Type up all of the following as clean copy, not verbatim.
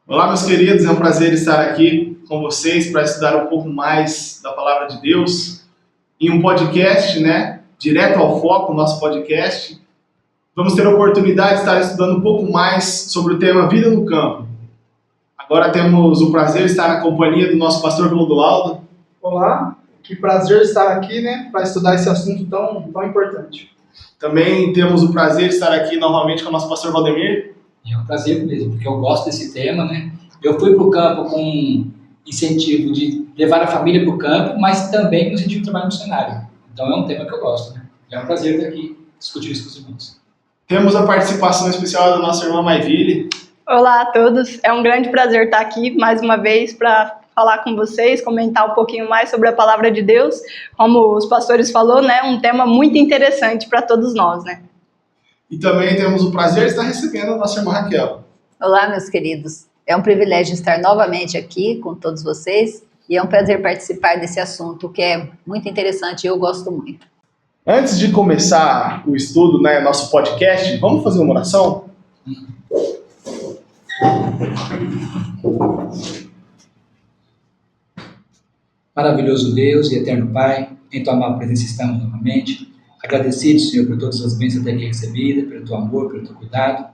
Olá, meus queridos, é um prazer estar aqui com vocês para estudar um pouco mais da Palavra de Deus em um podcast, Direto ao Foco, nosso podcast. Vamos ter a oportunidade de estar estudando um pouco mais sobre o tema Vida no Campo. Agora temos o prazer de estar na companhia do nosso pastor Clodoaldo. Olá, que prazer estar aqui, para estudar esse assunto tão importante. Também temos o prazer de estar aqui novamente com o nosso pastor Valdemir. É um prazer mesmo, porque eu gosto desse tema, Eu fui para o campo com incentivo de levar a família para o campo, mas também com incentivo de trabalho missionário. Então é um tema que eu gosto, É um prazer estar aqui discutindo isso com os irmãos. Temos a participação especial da nossa irmã Maiville. Olá a todos, é um grande prazer estar aqui mais uma vez para falar com vocês, comentar um pouquinho mais sobre a Palavra de Deus. Como os pastores falaram, um tema muito interessante para todos nós, E também temos o prazer de estar recebendo a nossa irmã Raquel. Olá, meus queridos. É um privilégio estar novamente aqui com todos vocês e é um prazer participar desse assunto que é muito interessante e eu gosto muito. Antes de começar o estudo, nosso podcast, vamos fazer uma oração? Maravilhoso Deus e eterno Pai, em tua amada presença estamos novamente. Agradecidos, Senhor, por todas as bênçãos até aqui recebidas, pelo teu amor, pelo teu cuidado.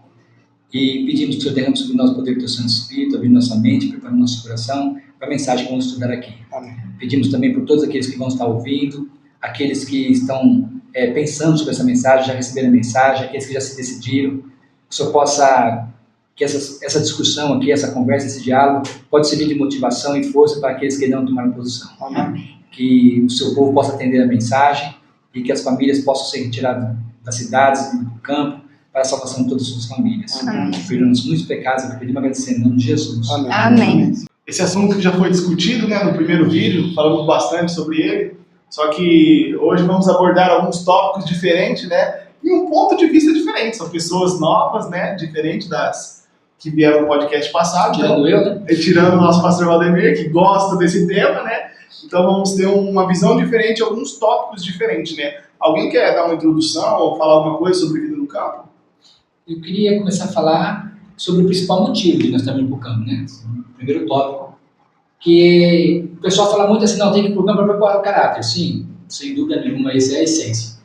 E pedimos que o Senhor derrame sobre nós o poder do teu Santo Espírito, abrindo nossa mente, preparando nosso coração para a mensagem que vamos estudar aqui. Amém. Pedimos também por todos aqueles que vão estar ouvindo, aqueles que estão pensando sobre essa mensagem, já receberam a mensagem, aqueles que já se decidiram, que o Senhor possa, que essa discussão aqui, essa conversa, esse diálogo, pode servir de motivação e força para aqueles que não tomaram posição. Amém. Que o seu povo possa atender a mensagem e que as famílias possam ser retiradas das cidades e do campo para a salvação de todas as suas famílias. Perdoa-nos muitos pecados, eu pedimos agradecendo em nome de Jesus. Amém. Amém. Esse assunto que já foi discutido no primeiro vídeo, falamos bastante sobre ele, só que hoje vamos abordar alguns tópicos diferentes, e um ponto de vista diferente. São pessoas novas, diferente das que vieram no podcast passado. Tirando eu, Tirando o nosso pastor Valdemir, que gosta desse tema, Então vamos ter uma visão diferente, alguns tópicos diferentes, Alguém quer dar uma introdução ou falar alguma coisa sobre vida no campo? Eu queria começar a falar sobre o principal motivo de nós estarmos indo para o campo, O primeiro tópico, que o pessoal fala muito assim, não, tem que ir para o campo para preparar o caráter. Sim, sem dúvida nenhuma, essa é a essência.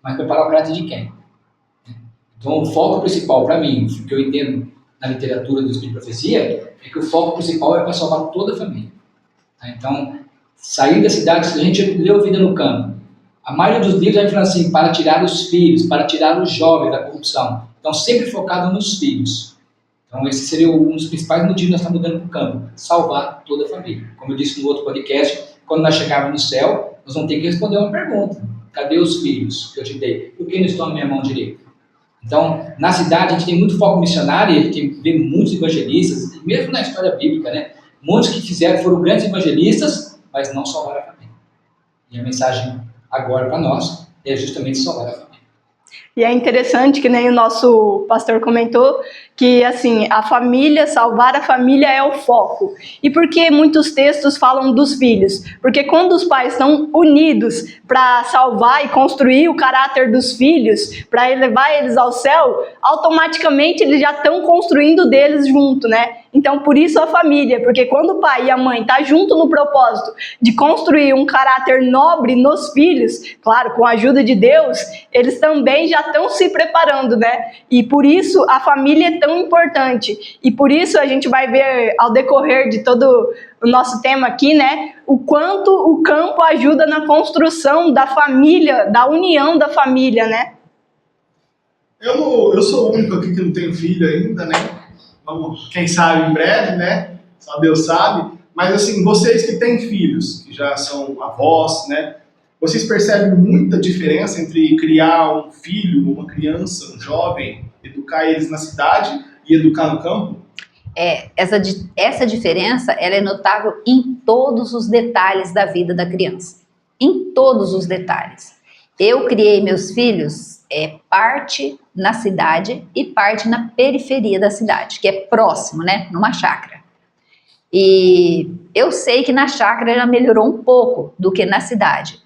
Mas preparar o caráter de quem? Então o foco principal para mim, o que eu entendo na literatura do Espírito de Profecia, é que o foco principal é para salvar toda a família. Então, sair da cidade, se a gente leu Vida no Campo, a maioria dos livros vai falar assim, para tirar os filhos, para tirar os jovens da corrupção. Então, sempre focado nos filhos. Então, esse seria um dos principais motivos que nós estamos mudando para o campo. Salvar toda a família. Como eu disse no outro podcast, quando nós chegarmos no céu, nós vamos ter que responder uma pergunta. Cadê os filhos que eu te dei? Por que não estão na minha mão direita? Então, na cidade, a gente tem muito foco missionário, a gente vê muitos evangelistas, mesmo na história bíblica, Muitos que foram grandes evangelistas, mas não salvaram a família. E a mensagem agora para nós é justamente salvar a família. E é interessante que nem o nosso pastor comentou, que assim, a família, salvar a família é o foco. E por que muitos textos falam dos filhos? Porque quando os pais estão unidos para salvar e construir o caráter dos filhos, para elevar eles ao céu, automaticamente eles já estão construindo deles junto, Então, por isso a família, porque quando o pai e a mãe estão junto no propósito de construir um caráter nobre nos filhos, claro, com a ajuda de Deus, eles também já estão se preparando, E por isso a família é tão importante. E por isso a gente vai ver ao decorrer de todo o nosso tema aqui, o quanto o campo ajuda na construção da família, da união da família, Eu sou o único aqui que não tenho filho ainda, Vamos, quem sabe em breve, Só Deus sabe. Mas assim, vocês que têm filhos, que já são avós, Vocês percebem muita diferença entre criar um filho, uma criança, um jovem, educar eles na cidade e educar no campo? Essa diferença ela é notável em todos os detalhes da vida da criança. Em todos os detalhes. Eu criei meus filhos parte na cidade e parte na periferia da cidade, que é próximo, numa chácara. E eu sei que na chácara já melhorou um pouco do que na cidade.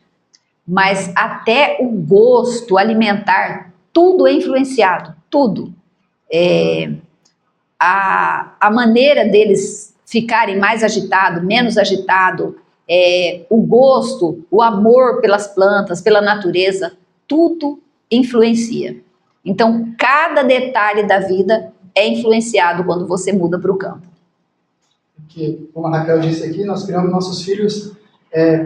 Mas até o gosto alimentar, tudo é influenciado, tudo. a maneira deles ficarem mais agitado, menos agitado, o gosto, o amor pelas plantas, pela natureza, tudo influencia. Então, cada detalhe da vida é influenciado quando você muda para o campo. Porque, como a Raquel disse aqui, nós criamos nossos filhos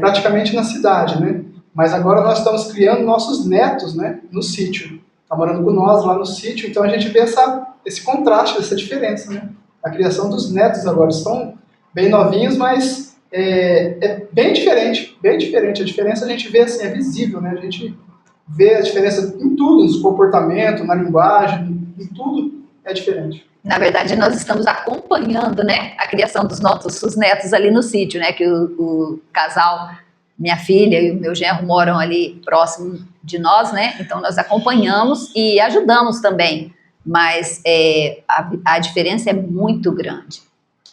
praticamente na cidade, né? Mas agora nós estamos criando nossos netos, né, no sítio. Está morando com nós lá no sítio, então a gente vê esse contraste, essa diferença, né? A criação dos netos agora estão bem novinhos, mas é bem diferente, bem diferente. A diferença a gente vê assim, é visível, né? A gente vê a diferença em tudo, no comportamento, na linguagem, em tudo é diferente. Na verdade, nós estamos acompanhando, né, a criação dos nossos netos ali no sítio, né, que o casal, minha filha e o meu genro moram ali próximo de nós, né, então nós acompanhamos e ajudamos também, mas a diferença é muito grande.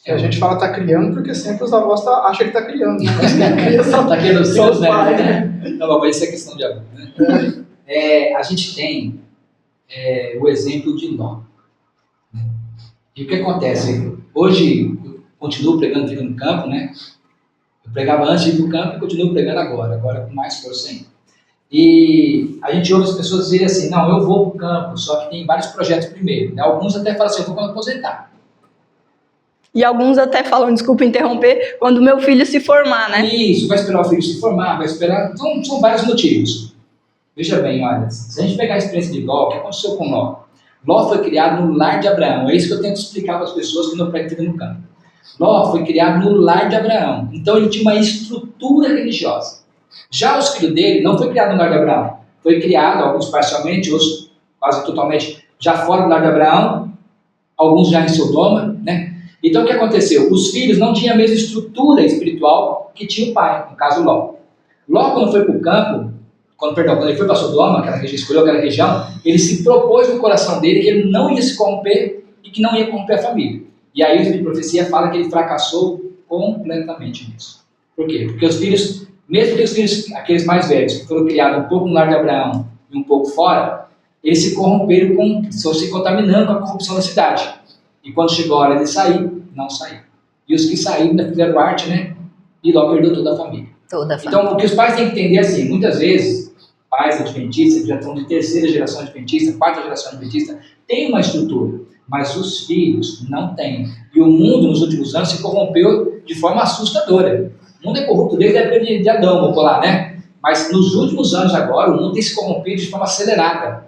A gente fala tá criando porque sempre os avós acham que tá criando, né? Mas quem cria são, Tá querendo são os pais, né? Não, mas isso é questão de amor, né? A gente tem o exemplo de Ló. E o que acontece? Hoje, eu continuo pregando vida no campo, né? Eu pregava antes de ir para o campo e continuo pregando agora com mais força ainda. E a gente ouve as pessoas dizerem assim, não, eu vou para o campo, só que tem vários projetos primeiro. Né? Alguns até falam assim, eu vou quando aposentar. E alguns até falam, desculpa interromper, quando meu filho se formar, né? Isso, vai esperar o filho se formar, vai esperar... Então, são vários motivos. Veja bem, olha, se a gente pegar a experiência de Ló, o que aconteceu com Ló? Ló foi criado no lar de Abraão. É isso que eu tento explicar para as pessoas que não pregam vida no campo. Ló foi criado no lar de Abraão. Então ele tinha uma estrutura religiosa. Já os filhos dele não foi criado no lar de Abraão. Foi criado, alguns parcialmente, outros quase totalmente, já fora do lar de Abraão, alguns já em Sodoma, né? Então o que aconteceu? Os filhos não tinham a mesma estrutura espiritual que tinha o pai, no caso Ló. Ló, quando foi para o campo, quando ele foi para Sodoma, escolheu aquela região, ele se propôs no coração dele que ele não ia se corromper e que não ia corromper a família. E aí o Espírito de Profecia fala que ele fracassou completamente nisso. Por quê? Porque os filhos, mesmo que os filhos, aqueles mais velhos, que foram criados um pouco no lar de Abraão e um pouco fora, eles se corromperam, estão se contaminando com a corrupção da cidade. E quando chegou a hora de sair, não saíram. E os que saíram ainda fizeram arte, né? E Ló perdeu toda a família. Então, o que os pais têm que entender é assim, muitas vezes, pais adventistas, que já estão de terceira geração adventista, quarta geração adventista, tem uma estrutura, mas os filhos não têm. E o mundo, nos últimos anos, se corrompeu de forma assustadora. O mundo é corrupto desde a época de Adão, vou falar, né? Mas nos últimos anos agora, o mundo tem se corrompido de forma acelerada.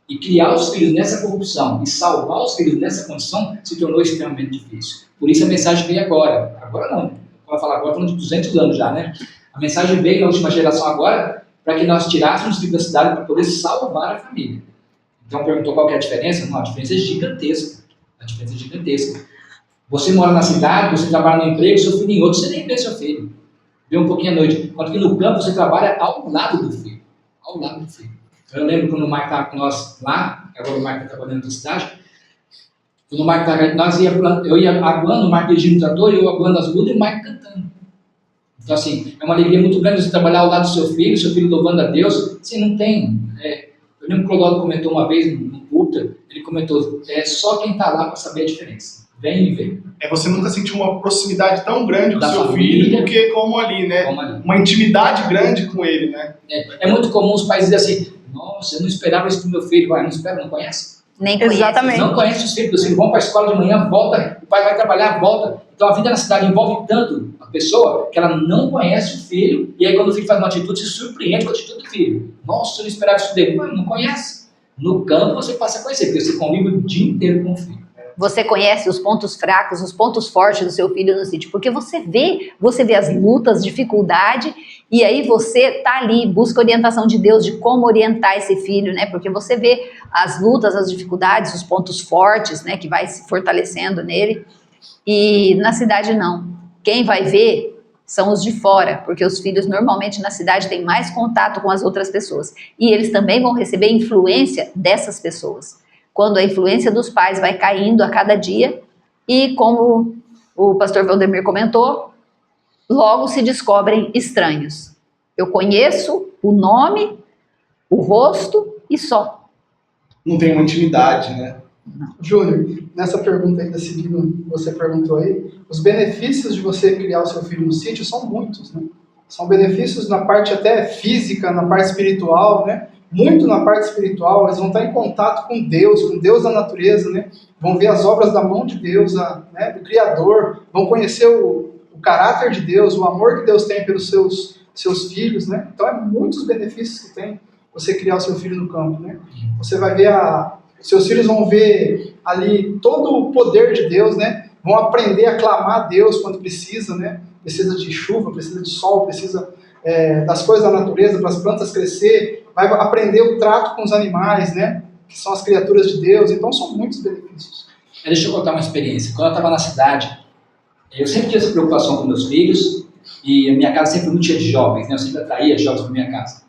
E criar os filhos nessa corrupção e salvar os filhos nessa condição se tornou extremamente difícil. Por isso a mensagem veio agora. Agora não. Vou falar agora, falando de 200 anos já, né? A mensagem veio na última geração agora para que nós tirássemos os filhos da cidade para poder salvar a família. Então perguntou qual que é a diferença? Não, a diferença é gigantesca. A diferença é gigantesca. Você mora na cidade, você trabalha no emprego, seu filho em outro, você nem vê seu filho. Vê um pouquinho à noite. Quando que no campo você trabalha ao lado do filho. Ao lado do filho. Eu lembro quando o Marco estava com nós lá, agora o Marco está trabalhando na cidade, quando o Marco estava, eu ia aguando, o Marco dirigindo o trator, eu aguando as mudas e o Marco cantando. Então, assim, é uma alegria muito grande você trabalhar ao lado do seu filho louvando a Deus. Assim, não tem. Eu lembro que o Clodovio comentou uma vez no culto, ele comentou, só quem está lá para saber a diferença. Vem e vê. Você nunca sentiu uma proximidade tão grande com Da o seu família, filho do que como ali, né? Como ali. Uma intimidade grande com ele, né? É muito comum os pais dizerem assim, nossa, eu não esperava isso pro meu filho. Vai, não espera, não conhece? Nem conhece. Exatamente. Não conhece os filhos, eles vão para a escola de manhã, volta, o pai vai trabalhar, volta. Então a vida na cidade envolve tanto a pessoa que ela não conhece o filho, e aí quando o filho faz uma atitude, se surpreende com a atitude do filho. Nossa, eu não esperava isso dele. Mas não conhece. No campo você passa a conhecer, porque você convive o dia inteiro com o filho. Você conhece os pontos fracos, os pontos fortes do seu filho no sítio, porque você vê as lutas, dificuldade, e aí você tá ali, busca orientação de Deus de como orientar esse filho, né? Porque você vê as lutas, as dificuldades, os pontos fortes, né? Que vai se fortalecendo nele. E na cidade não. Quem vai ver são os de fora, porque os filhos normalmente na cidade têm mais contato com as outras pessoas. E eles também vão receber influência dessas pessoas. Quando a influência dos pais vai caindo a cada dia, e como o pastor Valdemir comentou, logo se descobrem estranhos. Eu conheço o nome, o rosto e só. Não tem uma intimidade, né? Júnior, nessa pergunta ainda seguindo, você perguntou aí, os benefícios de você criar o seu filho no sítio são muitos, né? São benefícios na parte até física, na parte espiritual, né? Muito na parte espiritual, eles vão estar em contato com Deus da natureza, né? Vão ver as obras da mão de Deus, né? Do Criador, vão conhecer o caráter de Deus, o amor que Deus tem pelos seus filhos, né? Então, é muitos benefícios que tem você criar o seu filho no campo, né? Você vai ver seus filhos vão ver ali todo o poder de Deus, né? Vão aprender a clamar a Deus quando precisa, né? Precisa de chuva, precisa de sol, precisa das coisas da natureza para as plantas crescer. Vai aprender o trato com os animais, né? Que são as criaturas de Deus. Então, são muitos benefícios. Deixa eu contar uma experiência. Quando eu estava na cidade, eu sempre tinha essa preocupação com meus filhos e a minha casa sempre muito cheia de jovens, né? Eu sempre atraía jovens para minha casa.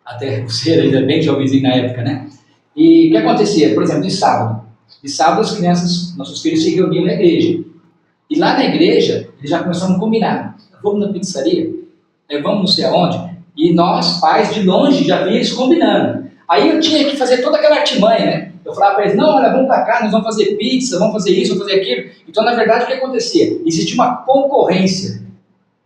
Até você era ainda bem jovenzinho na época, né? E o que acontecia? Por exemplo, de sábado. De sábado as crianças, nossos filhos se reuniam na igreja. E lá na igreja, eles já começaram a combinar. Vamos na pizzaria? Vamos não sei aonde? E nós, pais, de longe, já via eles combinando. Aí eu tinha que fazer toda aquela artimanha, né? Eu falava para eles, não, olha, vamos para cá, nós vamos fazer pizza, vamos fazer isso, vamos fazer aquilo. Então, na verdade, o que acontecia? Existia uma concorrência.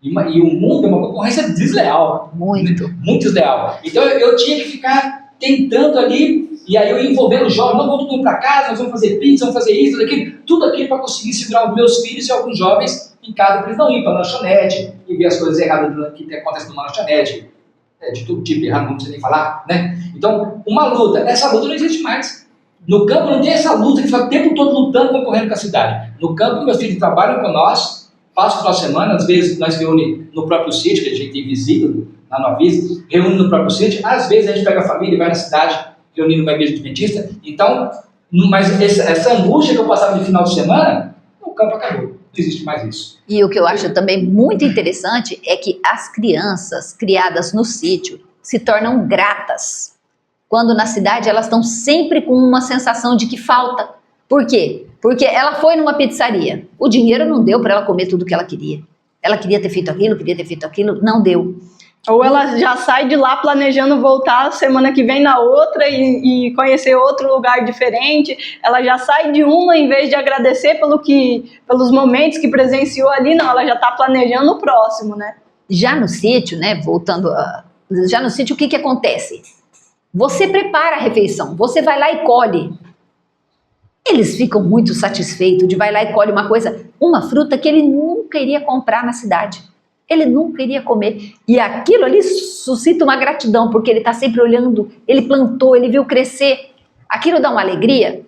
E o mundo é uma concorrência desleal. Muito. Muito desleal. Então, eu tinha que ficar tentando ali, e aí eu ia envolvendo os jovens, não, vamos todo mundo para casa, nós vamos fazer pizza, vamos fazer isso, tudo aquilo para conseguir segurar os meus filhos e alguns jovens em casa, para eles não irem para a lanchonete e ver as coisas erradas que acontecem numa lanchonete. De todo tipo, errado, não precisa nem falar, né? Então, uma luta, essa luta não existe mais. No campo não tem essa luta que fica o tempo todo lutando, concorrendo com a cidade. No campo, meus filhos trabalham com nós, passam o final de semana, às vezes nós reúne no próprio sítio, que a gente tem visita lá no Avisa, reúne no próprio sítio, às vezes a gente pega a família e vai na cidade, reunir numa igreja adventista. Então, mas essa angústia que eu passava de final de semana, o campo acabou. Não existe mais isso. E o que eu acho também muito interessante é que as crianças criadas no sítio se tornam gratas. Quando na cidade elas estão sempre com uma sensação de que falta. Por quê? Porque ela foi numa pizzaria. O dinheiro não deu para ela comer tudo que ela queria. Ela queria ter feito aquilo, não deu. Ou ela já sai de lá planejando voltar semana que vem na outra e conhecer outro lugar diferente. Ela já sai de uma, em vez de agradecer pelos momentos que presenciou ali, não, ela já está planejando o próximo, né? Já no sítio, né, já no sítio, o que acontece? Você prepara a refeição, você vai lá e colhe. Eles ficam muito satisfeitos de vai lá e colhe uma fruta que ele nunca iria comprar na cidade. Ele nunca iria comer. E aquilo ali suscita uma gratidão, porque ele está sempre olhando, ele plantou, ele viu crescer. Aquilo dá uma alegria.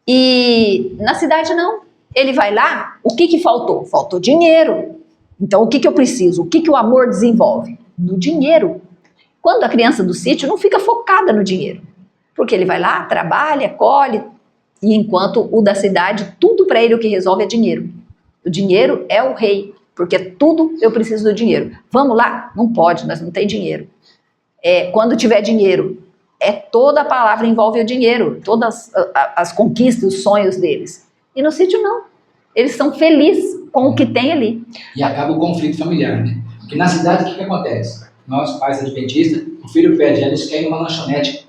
E na cidade não. Ele vai lá, o que faltou? Faltou dinheiro. Então o que eu preciso? O que o amor desenvolve? No dinheiro. Quando a criança do sítio não fica focada no dinheiro. Porque ele vai lá, trabalha, colhe, e enquanto o da cidade, tudo para ele o que resolve é dinheiro. O dinheiro é o rei. Porque tudo eu preciso do dinheiro. Vamos lá? Não pode, nós não tem dinheiro. Quando tiver dinheiro, toda a palavra envolve o dinheiro, todas as conquistas, os sonhos deles. E no sítio não. Eles são felizes com o que tem ali. E acaba o conflito familiar, né? Porque na cidade o que acontece? Nós, pais adventistas, o filho pede, eles querem uma lanchonete,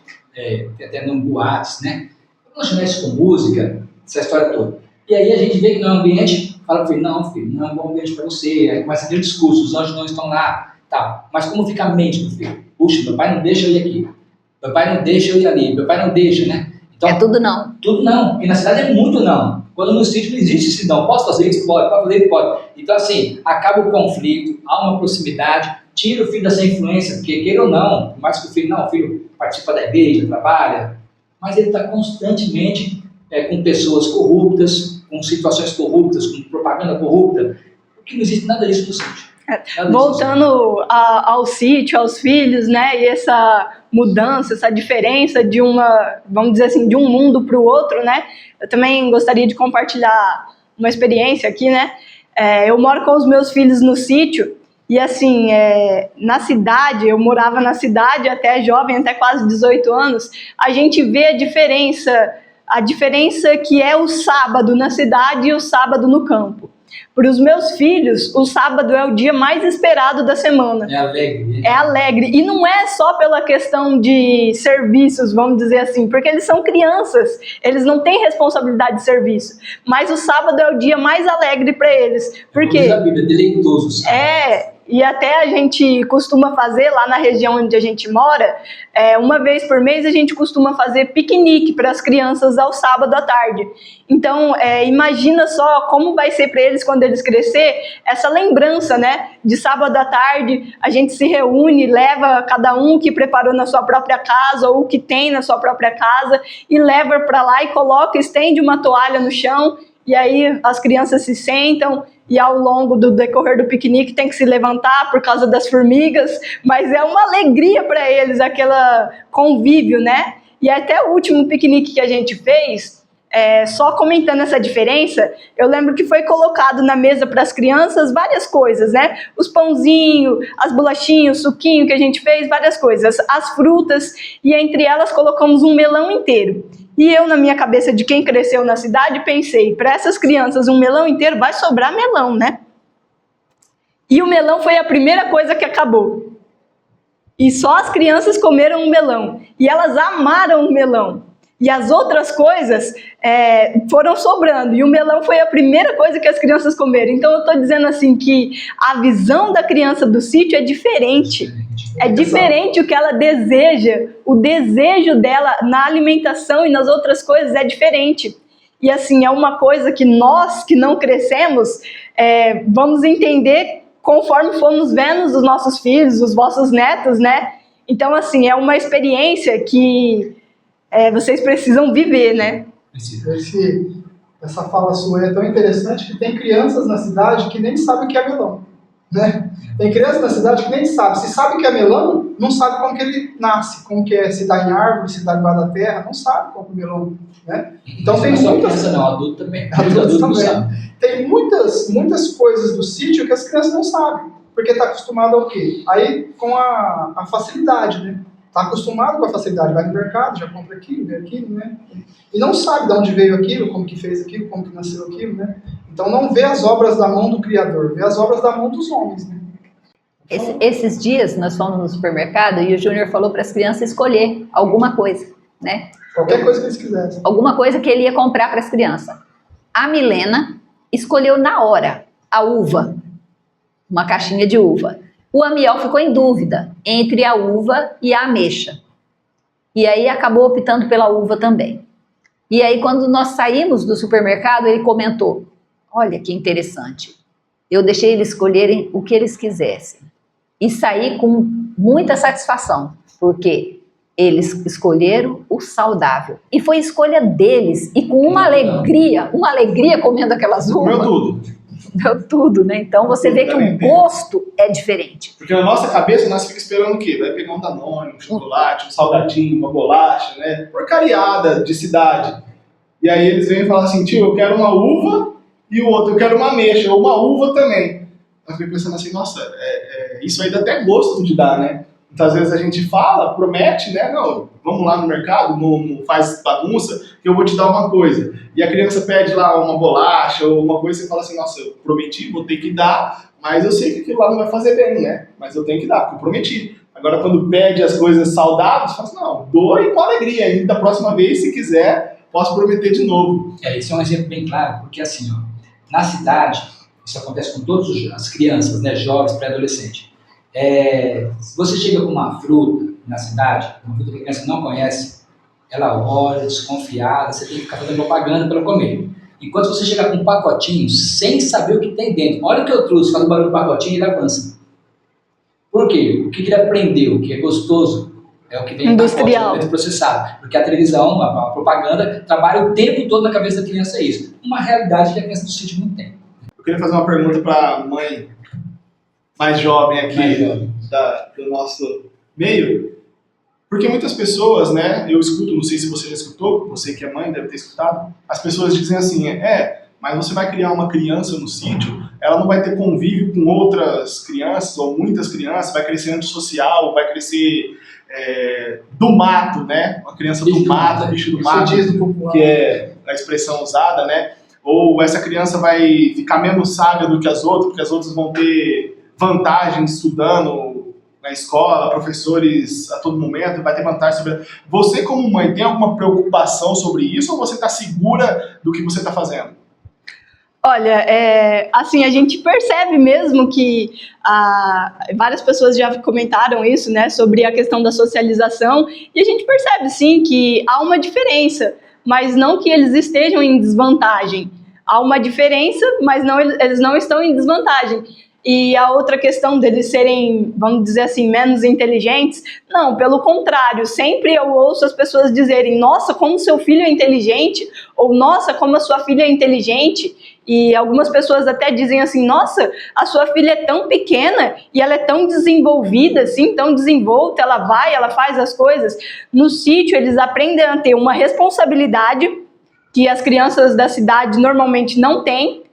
até num boates, né? Lanchonete com música, essa história toda. E aí a gente vê que no ambiente, fala para o filho, não filho, não é um bom ambiente para você, aí começa a ter discurso, os anjos não estão lá, tal. Mas como fica a mente do filho? Puxa, meu pai não deixa eu ir aqui, meu pai não deixa eu ir ali, meu pai não deixa, né? Então, tudo não. Tudo não, e na cidade é muito não. Quando no sítio não existe esse não, posso fazer isso? Pode, posso fazer isso? Pode. Então assim, acaba o conflito, há uma proximidade, tira o filho dessa influência, porque queira ou não, por mais que o filho participa da igreja, trabalha, mas ele está constantemente com pessoas corruptas, com situações corruptas, com propaganda corrupta, porque não existe nada disso no sítio. Voltando ao sítio, aos filhos, né, e essa mudança, essa diferença de vamos dizer assim, de um mundo para o outro, né, eu também gostaria de compartilhar uma experiência aqui, né, eu moro com os meus filhos no sítio, e assim, na cidade, eu morava na cidade até jovem, até quase 18 anos, a gente vê a diferença que é o sábado na cidade e o sábado no campo. Para os meus filhos, o sábado é o dia mais esperado da semana. É alegre. É alegre. E não é só pela questão de serviços, vamos dizer assim, porque eles são crianças, eles não têm responsabilidade de serviço. Mas o sábado é o dia mais alegre para eles. Porque a Bíblia, deleitoso. e até a gente costuma fazer lá na região onde a gente mora, uma vez por mês a gente costuma fazer piquenique para as crianças ao sábado à tarde. Então, imagina só como vai ser para eles quando eles crescer, essa lembrança, né? De sábado à tarde, a gente se reúne, leva cada um que preparou na sua própria casa ou que tem na sua própria casa e leva para lá e coloca, estende uma toalha no chão e aí as crianças se sentam e ao longo do decorrer do piquenique tem que se levantar por causa das formigas, mas é uma alegria para eles, aquela convívio, né? E até o último piquenique que a gente fez, só comentando essa diferença, eu lembro que foi colocado na mesa para as crianças várias coisas, né? Os pãozinhos, as bolachinhas, o suquinho que a gente fez, várias coisas, as frutas, e entre elas colocamos um melão inteiro. E eu, na minha cabeça de quem cresceu na cidade, pensei, para essas crianças um melão inteiro vai sobrar melão, né? E o melão foi a primeira coisa que acabou. E só as crianças comeram o melão. E elas amaram o melão. E as outras coisas foram sobrando. E o melão foi a primeira coisa que as crianças comeram. Então eu estou dizendo assim que a visão da criança do sítio é diferente. É diferente o que ela deseja. O desejo dela na alimentação e nas outras coisas é diferente. E assim, é uma coisa que nós que não crescemos vamos entender conforme formos vendo os nossos filhos, os vossos netos, né? Então assim, é uma experiência que vocês precisam viver, né? Essa fala sua é tão interessante que tem crianças na cidade que nem sabem o que é melão, né? Tem crianças na cidade que nem sabem. Se sabe o que é melão, não sabe como que ele nasce, como que é, se dá em árvore, se dá debaixo da terra, não sabe como é o melão, né? Então tem muitas... Criança não, adulto também. Adulto também. Tem muitas coisas do sítio que as crianças não sabem, porque está acostumado ao quê? Aí com a facilidade, né? Está acostumado com a facilidade, vai no mercado, já compra aquilo, vê aquilo, né? E não sabe de onde veio aquilo, como que fez aquilo, como que nasceu aquilo, né? Então não vê as obras da mão do Criador, vê as obras da mão dos homens, né? Esses dias nós fomos no supermercado e o Júnior falou para as crianças escolher alguma coisa, né? Qualquer coisa que eles quisessem. Alguma coisa que ele ia comprar para as crianças. A Milena escolheu na hora a uva, uma caixinha de uva. O Amiel ficou em dúvida entre a uva e a ameixa. E aí acabou optando pela uva também. E aí quando nós saímos do supermercado, ele comentou, olha que interessante, eu deixei eles escolherem o que eles quisessem. E saí com muita satisfação, porque eles escolheram o saudável. E foi escolha deles, e com uma alegria comendo aquelas uvas. Comeu tudo. Deu tudo, né? Então você vê que o gosto é diferente. Porque na nossa cabeça nós ficamos esperando o quê? Vai pegar um Danone, um chocolate, um salgadinho, uma bolacha, né? Porcariada de cidade. E aí eles vêm e falam assim, tio, eu quero uma uva e o outro, eu quero uma ameixa, ou uma uva também. Eu fiquei pensando assim, nossa, isso aí dá até gosto de dar, né? Muitas vezes a gente fala, promete, né? Não, vamos lá no mercado, não faz bagunça, que eu vou te dar uma coisa. E a criança pede lá uma bolacha ou uma coisa e você fala assim, nossa, eu prometi, vou ter que dar, mas eu sei que aquilo lá não vai fazer bem, né? Mas eu tenho que dar, porque eu prometi. Agora, quando pede as coisas saudáveis, fala assim, não, dou e com alegria. E da próxima vez, se quiser, posso prometer de novo. Isso é um exemplo bem claro, porque assim, ó, na cidade, isso acontece com todas as crianças, né, jovens, pré-adolescentes. Se você chega com uma fruta na cidade, uma fruta que a criança não conhece, ela olha desconfiada, você tem que ficar fazendo propaganda para ela comer. Enquanto você chegar com um pacotinho sem saber o que tem dentro, olha o que eu trouxe, faz um barulho no pacotinho e ele avança. Por quê? O que ele aprendeu, que é gostoso, é o que vem industrial, pacote, processado. Porque a televisão, a propaganda, trabalha o tempo todo na cabeça da criança isso. Uma realidade que a criança do sítio não tem. Eu queria fazer uma pergunta para a mãe mais jovem aqui do nosso meio. Porque muitas pessoas, né, eu escuto, não sei se você já escutou, você que é mãe deve ter escutado, as pessoas dizem assim, mas você vai criar uma criança no sítio, ela não vai ter convívio com outras crianças, ou muitas crianças, vai crescer antissocial, vai crescer do mato, né, uma criança do mato, bicho do mato, que é a expressão usada, né, Ou essa criança vai ficar menos sábia do que as outras, porque as outras vão ter vantagem estudando na escola, professores a todo momento, vai ter vantagem sobre... Você, como mãe, tem alguma preocupação sobre isso ou você está segura do que você está fazendo? Olha, assim, a gente percebe mesmo que várias pessoas já comentaram isso, né, sobre a questão da socialização, e a gente percebe, sim, que há uma diferença, mas não que eles estejam em desvantagem. Há uma diferença, mas não, eles não estão em desvantagem. E a outra questão deles serem, vamos dizer assim, menos inteligentes, não, pelo contrário, sempre eu ouço as pessoas dizerem, nossa, como seu filho é inteligente, ou nossa, como a sua filha é inteligente, e algumas pessoas até dizem assim, nossa, a sua filha é tão pequena e ela é tão desenvolvida, assim, tão desenvolta, ela faz as coisas. No sítio, eles aprendem a ter uma responsabilidade que as crianças da cidade normalmente não têm,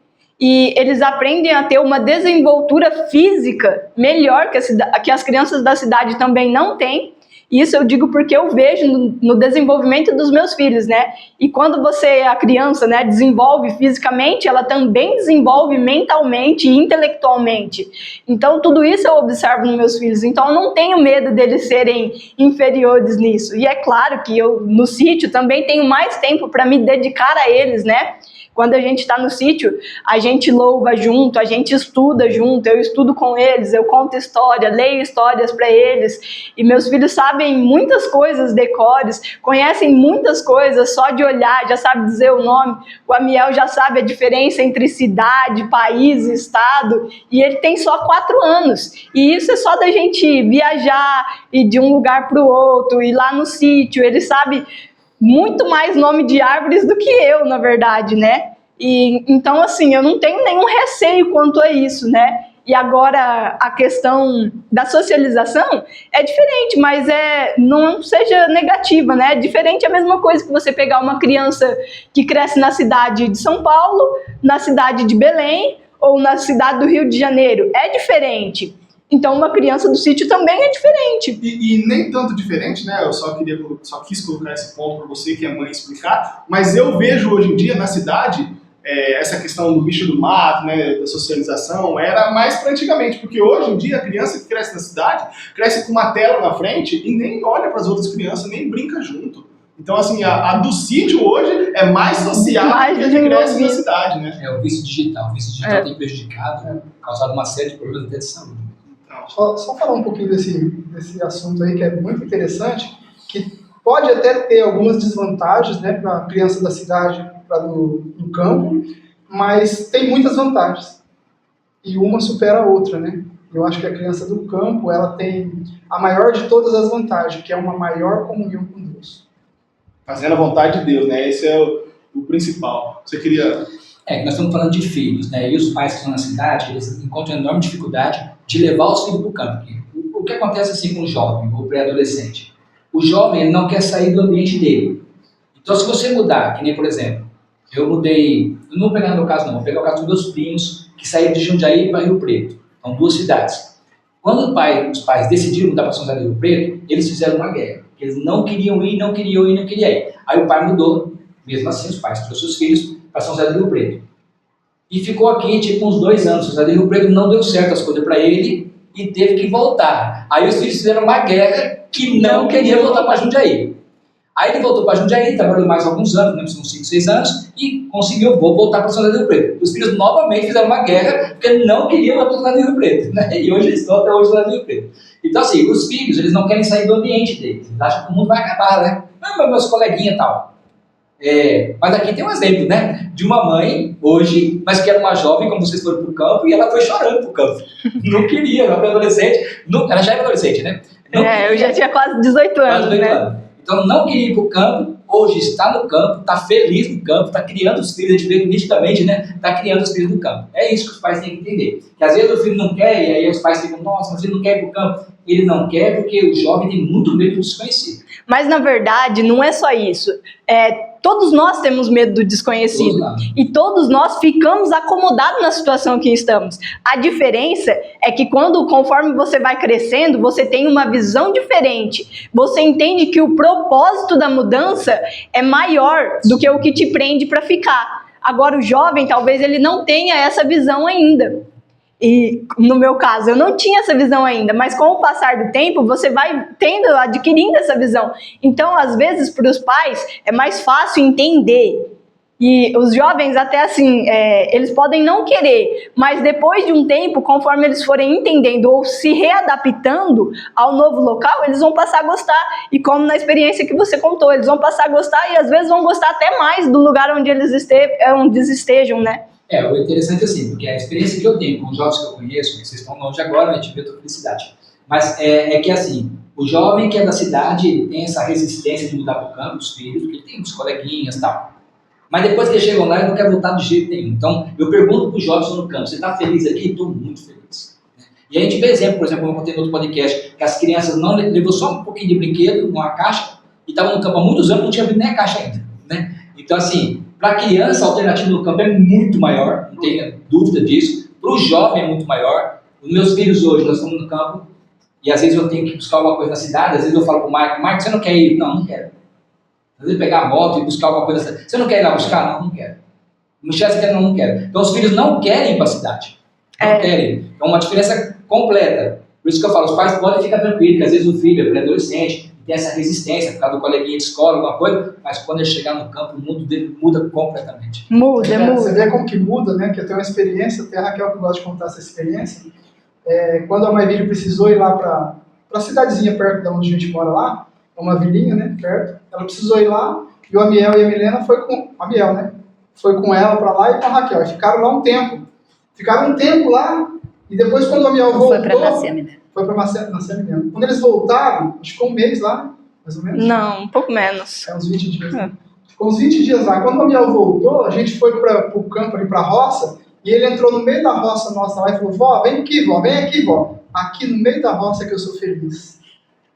e eles aprendem a ter uma desenvoltura física melhor que as crianças da cidade também não têm. Isso eu digo porque eu vejo no desenvolvimento dos meus filhos, né? E quando a criança, né, desenvolve fisicamente, ela também desenvolve mentalmente e intelectualmente. Então, tudo isso eu observo nos meus filhos. Então, eu não tenho medo deles serem inferiores nisso. E é claro que eu, no sítio, também tenho mais tempo para me dedicar a eles, né? Quando a gente está no sítio, a gente louva junto, a gente estuda junto, eu estudo com eles, eu conto história, leio histórias para eles, e meus filhos sabem muitas coisas, decores, conhecem muitas coisas só de olhar, já sabe dizer o nome. O Amiel já sabe a diferença entre cidade, país, estado, e ele tem só 4 anos, e isso é só da gente viajar, ir de um lugar para o outro, ir lá no sítio, ele sabe muito mais nome de árvores do que eu, na verdade, né? E então, assim, eu não tenho nenhum receio quanto a isso, né? E agora, a questão da socialização é diferente, mas não seja negativa, né? Diferente é a mesma coisa que você pegar uma criança que cresce na cidade de São Paulo, na cidade de Belém ou na cidade do Rio de Janeiro. É diferente. Então, uma criança do sítio também é diferente. E nem tanto diferente, né? Eu só quis colocar esse ponto para você, que é mãe, explicar. Mas eu vejo hoje em dia na cidade essa questão do bicho do mato, né, da socialização, era mais para antigamente, porque hoje em dia a criança que cresce na cidade cresce com uma tela na frente e nem olha para as outras crianças, nem brinca junto. Então, assim, a do sítio hoje é mais social do que a que cresce na cidade, né? É o vício digital. O vício digital tem prejudicado, causado uma série de problemas até de saúde. Só falar um pouquinho desse assunto aí, que é muito interessante, que pode até ter algumas desvantagens, né, para a criança da cidade, para do campo, mas tem muitas vantagens. E uma supera a outra, né? Eu acho que a criança do campo, ela tem a maior de todas as vantagens, que é uma maior comunhão com Deus. Fazendo a vontade de Deus, né? Esse é o principal. Você queria... Nós estamos falando de filhos, né? E os pais que estão na cidade, eles encontram enorme dificuldade de levar os filhos para o campo. O que acontece assim com o jovem, ou pré-adolescente? O jovem, ele não quer sair do ambiente dele. Então, se você mudar, que nem, por exemplo, eu não vou pegar no meu caso não, vou pegar o caso dos meus primos, que saíram de Jundiaí para Rio Preto. São 2 cidades. Quando os pais decidiram mudar para São José do Rio Preto, eles fizeram uma guerra. Eles não queriam ir. Aí o pai mudou, mesmo assim, os pais trouxeram os filhos para São José do Rio Preto. E ficou aqui, tipo, uns 2 anos. São José do Rio Preto não deu certo as coisas para ele e teve que voltar. Aí os filhos fizeram uma guerra que não queria voltar para Jundiaí. Aí ele voltou para Jundiaí, trabalhou mais alguns anos, né, uns 5, 6 anos, e conseguiu voltar para São José do Rio Preto. Os filhos novamente fizeram uma guerra porque não queriam voltar para São José do Rio Preto, né? E hoje eles estão até hoje São José do Rio Preto. Então, assim, os filhos, eles não querem sair do ambiente deles. Eles acham que o mundo vai acabar, né? Mas meus coleguinhas e tal. Mas aqui tem um exemplo, né? De uma mãe, hoje, mas que era uma jovem, como vocês foram para o campo, e ela foi chorando para o campo. Não queria, ela foi adolescente. Ela já era adolescente, né? Eu já tinha quase 18 anos, né? Então não queria ir para o campo, hoje está no campo, está feliz no campo, está criando os filhos, a gente vê nitidamente, né? Está criando os filhos no campo. É isso que os pais têm que entender. Que às vezes o filho não quer, e aí os pais ficam, nossa, mas ele não quer ir para o campo. Ele não quer porque o jovem tem muito medo do desconhecido. Mas na verdade não é só isso. Todos nós temos medo do desconhecido. E todos nós ficamos acomodados na situação que estamos. A diferença é que conforme você vai crescendo, você tem uma visão diferente. Você entende que o propósito da mudança é maior do que o que te prende para ficar. Agora, o jovem, talvez ele não tenha essa visão ainda. E, no meu caso, eu não tinha essa visão ainda, mas com o passar do tempo, você vai adquirindo essa visão. Então, às vezes, para os pais, é mais fácil entender. E os jovens, até assim, eles podem não querer, mas depois de um tempo, conforme eles forem entendendo ou se readaptando ao novo local, eles vão passar a gostar. E como na experiência que você contou, eles vão passar a gostar e às vezes vão gostar até mais do lugar onde eles estejam, né? O interessante é assim, porque a experiência que eu tenho com os jovens que eu conheço, que vocês estão longe agora, a gente vê a tua felicidade. Mas é que assim, o jovem que é da cidade, ele tem essa resistência de mudar para o campo, os filhos, porque ele tem os coleguinhas e tal. Mas depois que eles chegam lá, ele não quer voltar de jeito nenhum. Então, eu pergunto para os jovens no campo, você está feliz aqui? Estou muito feliz. E a gente vê exemplo, por exemplo, como eu contei no outro podcast, que as crianças não levou só um pouquinho de brinquedo, uma caixa, e estavam no campo há muitos anos, não tinha abrido nem a caixa ainda. Né? Então, assim, para a criança, a alternativa no campo é muito maior, não tenha dúvida disso. Para o jovem é muito maior. Os meus filhos hoje, nós estamos no campo, e às vezes eu tenho que buscar alguma coisa na cidade, às vezes eu falo para o Marco, você não quer ir? Não quero. Às vezes pegar a moto e buscar alguma coisa. Você não quer ir lá buscar? Não quero. Michel, você quer? Não quero. Então os filhos não querem ir para a cidade. Não querem. É uma diferença completa. Por isso que eu falo, os pais podem ficar tranquilos, que às vezes o filho é pré-adolescente, tem essa resistência por causa do coleguinha de escola, alguma coisa, mas quando ele chegar no campo, o mundo dele muda completamente. Muda. Você vê como que muda, né? Que eu tenho uma experiência, até a Raquel que gosta de contar essa experiência. Quando a Maivília precisou ir lá para a cidadezinha perto de onde a gente mora lá, uma vilinha, né, perto, ela precisou ir lá, e o Amiel e a Milena foi com ela para lá e com a Raquel, e ficaram lá um tempo. Ficaram um tempo lá, e depois quando o Amiel voltou... Foi para nascer a Milena. Foi para nascer a Milena. Quando eles voltaram, acho que ficou um mês lá, mais ou menos. Não, um pouco menos. Uns 20 dias. Ficou uns 20 dias lá. Quando o Amiel voltou, a gente foi para o campo ali, para a roça, e ele entrou no meio da roça nossa lá e falou, vó, vem aqui, vó. Aqui no meio da roça que eu sou feliz.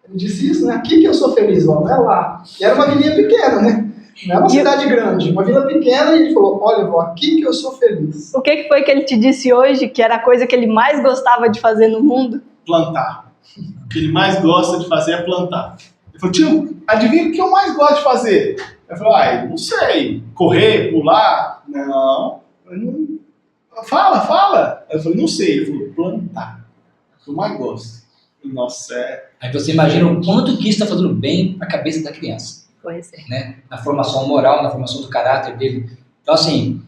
Ele disse isso, né? Aqui que eu sou feliz, vó, não é lá. E era uma vilinha pequena, né? Não é uma cidade grande, uma vila pequena, e ele falou, olha, vó, aqui que eu sou feliz. O que foi que ele te disse hoje, que era a coisa que ele mais gostava de fazer no mundo? Plantar. O que ele mais gosta de fazer é plantar. Ele falou, tio, adivinha o que eu mais gosto de fazer? Eu falei, não sei, correr, pular? Não. Fala. Eu falei, não sei. Ele falou, plantar. É o que eu mais gosto. Nossa, Aí você imagina o quanto que isso está fazendo bem para a cabeça da criança. Pois é. Né? Na formação moral, na formação do caráter dele. Então, assim,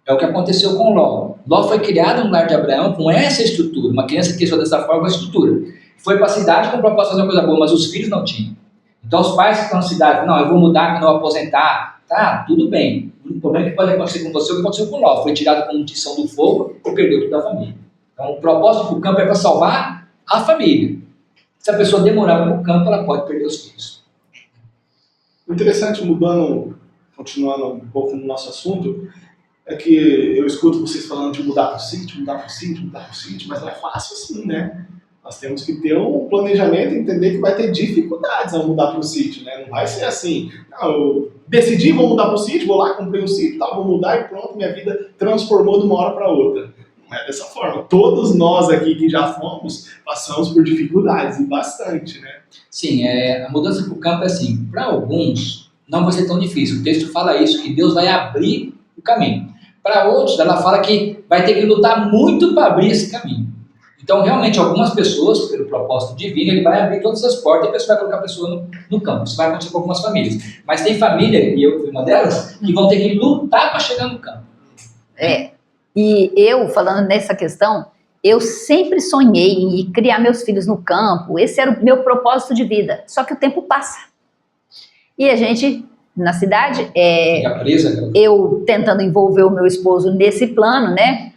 é o que aconteceu com Ló. Ló foi criado no lar de Abraão com essa estrutura. Uma criança que cresceu dessa forma com a estrutura. Foi para a cidade com o propósito de fazer uma coisa boa, mas os filhos não tinham. Então, os pais que estão na cidade, não, eu vou mudar quando eu aposentar. Tá, tudo bem. O problema que pode acontecer com você é o que aconteceu com Ló. Foi tirado com munição do fogo e perdeu toda a família. Então, o propósito do campo é para salvar a família. Se a pessoa demorar para o campo, ela pode perder os filhos. O interessante, continuando um pouco no nosso assunto, é que eu escuto vocês falando de mudar para o sítio, mas não é fácil assim, né? Nós temos que ter um planejamento e entender que vai ter dificuldades ao mudar para o sítio, né? Não vai ser assim, não, eu decidi, vou mudar para o sítio, vou lá, comprei um sítio, vou mudar e pronto, minha vida transformou de uma hora para outra. Não é dessa forma. Todos nós aqui que já fomos, passamos por dificuldades, e bastante, né? Sim, a mudança para o campo é assim, para alguns não vai ser tão difícil. O texto fala isso, que Deus vai abrir o caminho. Para outros, ela fala que vai ter que lutar muito para abrir esse caminho. Então, realmente, algumas pessoas, pelo propósito divino, ele vai abrir todas as portas e a pessoa vai colocar a pessoa no campo. Isso vai acontecer com algumas famílias. Mas tem família, e eu fui uma delas, que vão ter que lutar para chegar no campo. E eu, falando nessa questão, eu sempre sonhei em criar meus filhos no campo. Esse era o meu propósito de vida. Só que o tempo passa. E a gente, na cidade, Fica presa, eu tentando envolver o meu esposo nesse plano, né?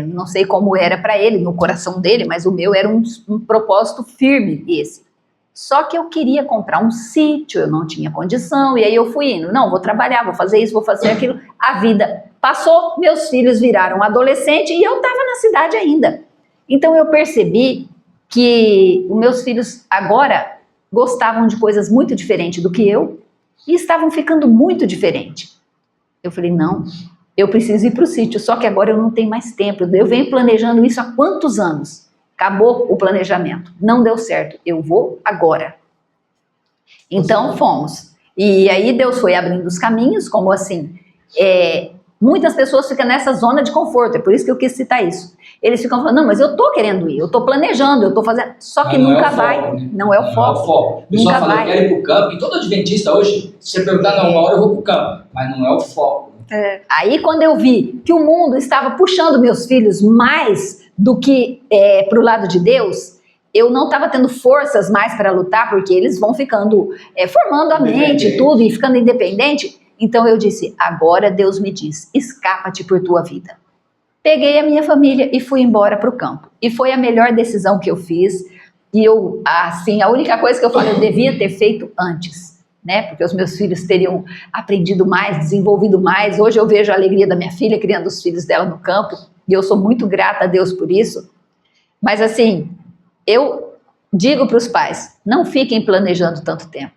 Não sei como era para ele, no coração dele, mas o meu era um propósito firme esse. Só que eu queria comprar um sítio, eu não tinha condição, e aí eu fui indo, não, vou trabalhar, vou fazer isso, vou fazer aquilo. A vida passou, meus filhos viraram adolescente e eu estava na cidade ainda. Então eu percebi que os meus filhos agora gostavam de coisas muito diferentes do que eu e estavam ficando muito diferentes. Eu falei, não, eu preciso ir para o sítio, só que agora eu não tenho mais tempo. Eu venho planejando isso há quantos anos? Acabou o planejamento, não deu certo, eu vou agora. Então fomos. E aí Deus foi abrindo os caminhos, como assim, Muitas pessoas ficam nessa zona de conforto, é por isso que eu quis citar isso. Eles ficam falando, não, mas eu tô querendo ir, eu tô planejando, eu tô fazendo, só que nunca vai. Não é o foco. O pessoal fala, eu quero ir pro campo, e todo adventista hoje, se você perguntar, não, uma hora eu vou pro campo, mas não é o foco. Aí quando eu vi que o mundo estava puxando meus filhos mais do que pro lado de Deus, eu não estava tendo forças mais para lutar, porque eles vão ficando, formando a mente e tudo, e ficando independente. Então eu disse, agora Deus me diz, escapa-te por tua vida. Peguei a minha família e fui embora para o campo. E foi a melhor decisão que eu fiz. E eu, assim, a única coisa que eu falei, eu devia ter feito antes, né? Porque os meus filhos teriam aprendido mais, desenvolvido mais. Hoje eu vejo a alegria da minha filha criando os filhos dela no campo. E eu sou muito grata a Deus por isso. Mas assim, eu digo para os pais, não fiquem planejando tanto tempo.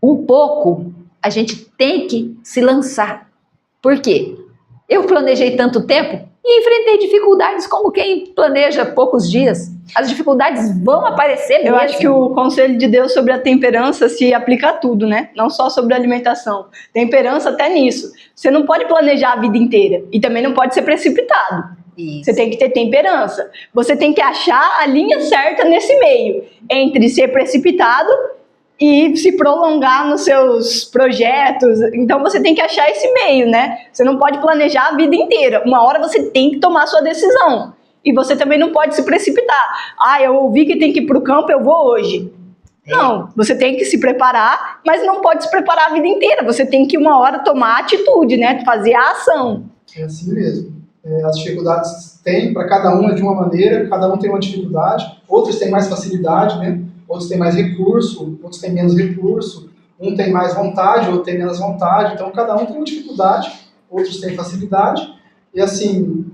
Um pouco a gente tem que se lançar. Por quê? Eu planejei tanto tempo e enfrentei dificuldades como quem planeja poucos dias. As dificuldades vão aparecer mesmo. Eu acho que o conselho de Deus sobre a temperança se aplica a tudo, né? Não só sobre a alimentação. Temperança até nisso. Você não pode planejar a vida inteira e também não pode ser precipitado. Isso. Você tem que ter temperança. Você tem que achar a linha certa nesse meio, entre ser precipitado e se prolongar nos seus projetos. Então você tem que achar esse meio, né? Você não pode planejar a vida inteira. Uma hora você tem que tomar a sua decisão. E você também não pode se precipitar. Ah, eu ouvi que tem que ir para o campo, eu vou hoje. Não, você tem que se preparar, mas não pode se preparar a vida inteira. Você tem que uma hora tomar a atitude, né? Fazer a ação. É assim mesmo. As dificuldades tem, para cada um é de uma maneira, cada um tem uma dificuldade. Outros têm mais facilidade, né? Outros têm mais recurso, outros têm menos recurso, um tem mais vontade, outro tem menos vontade, então cada um tem uma dificuldade, outros têm facilidade, e assim,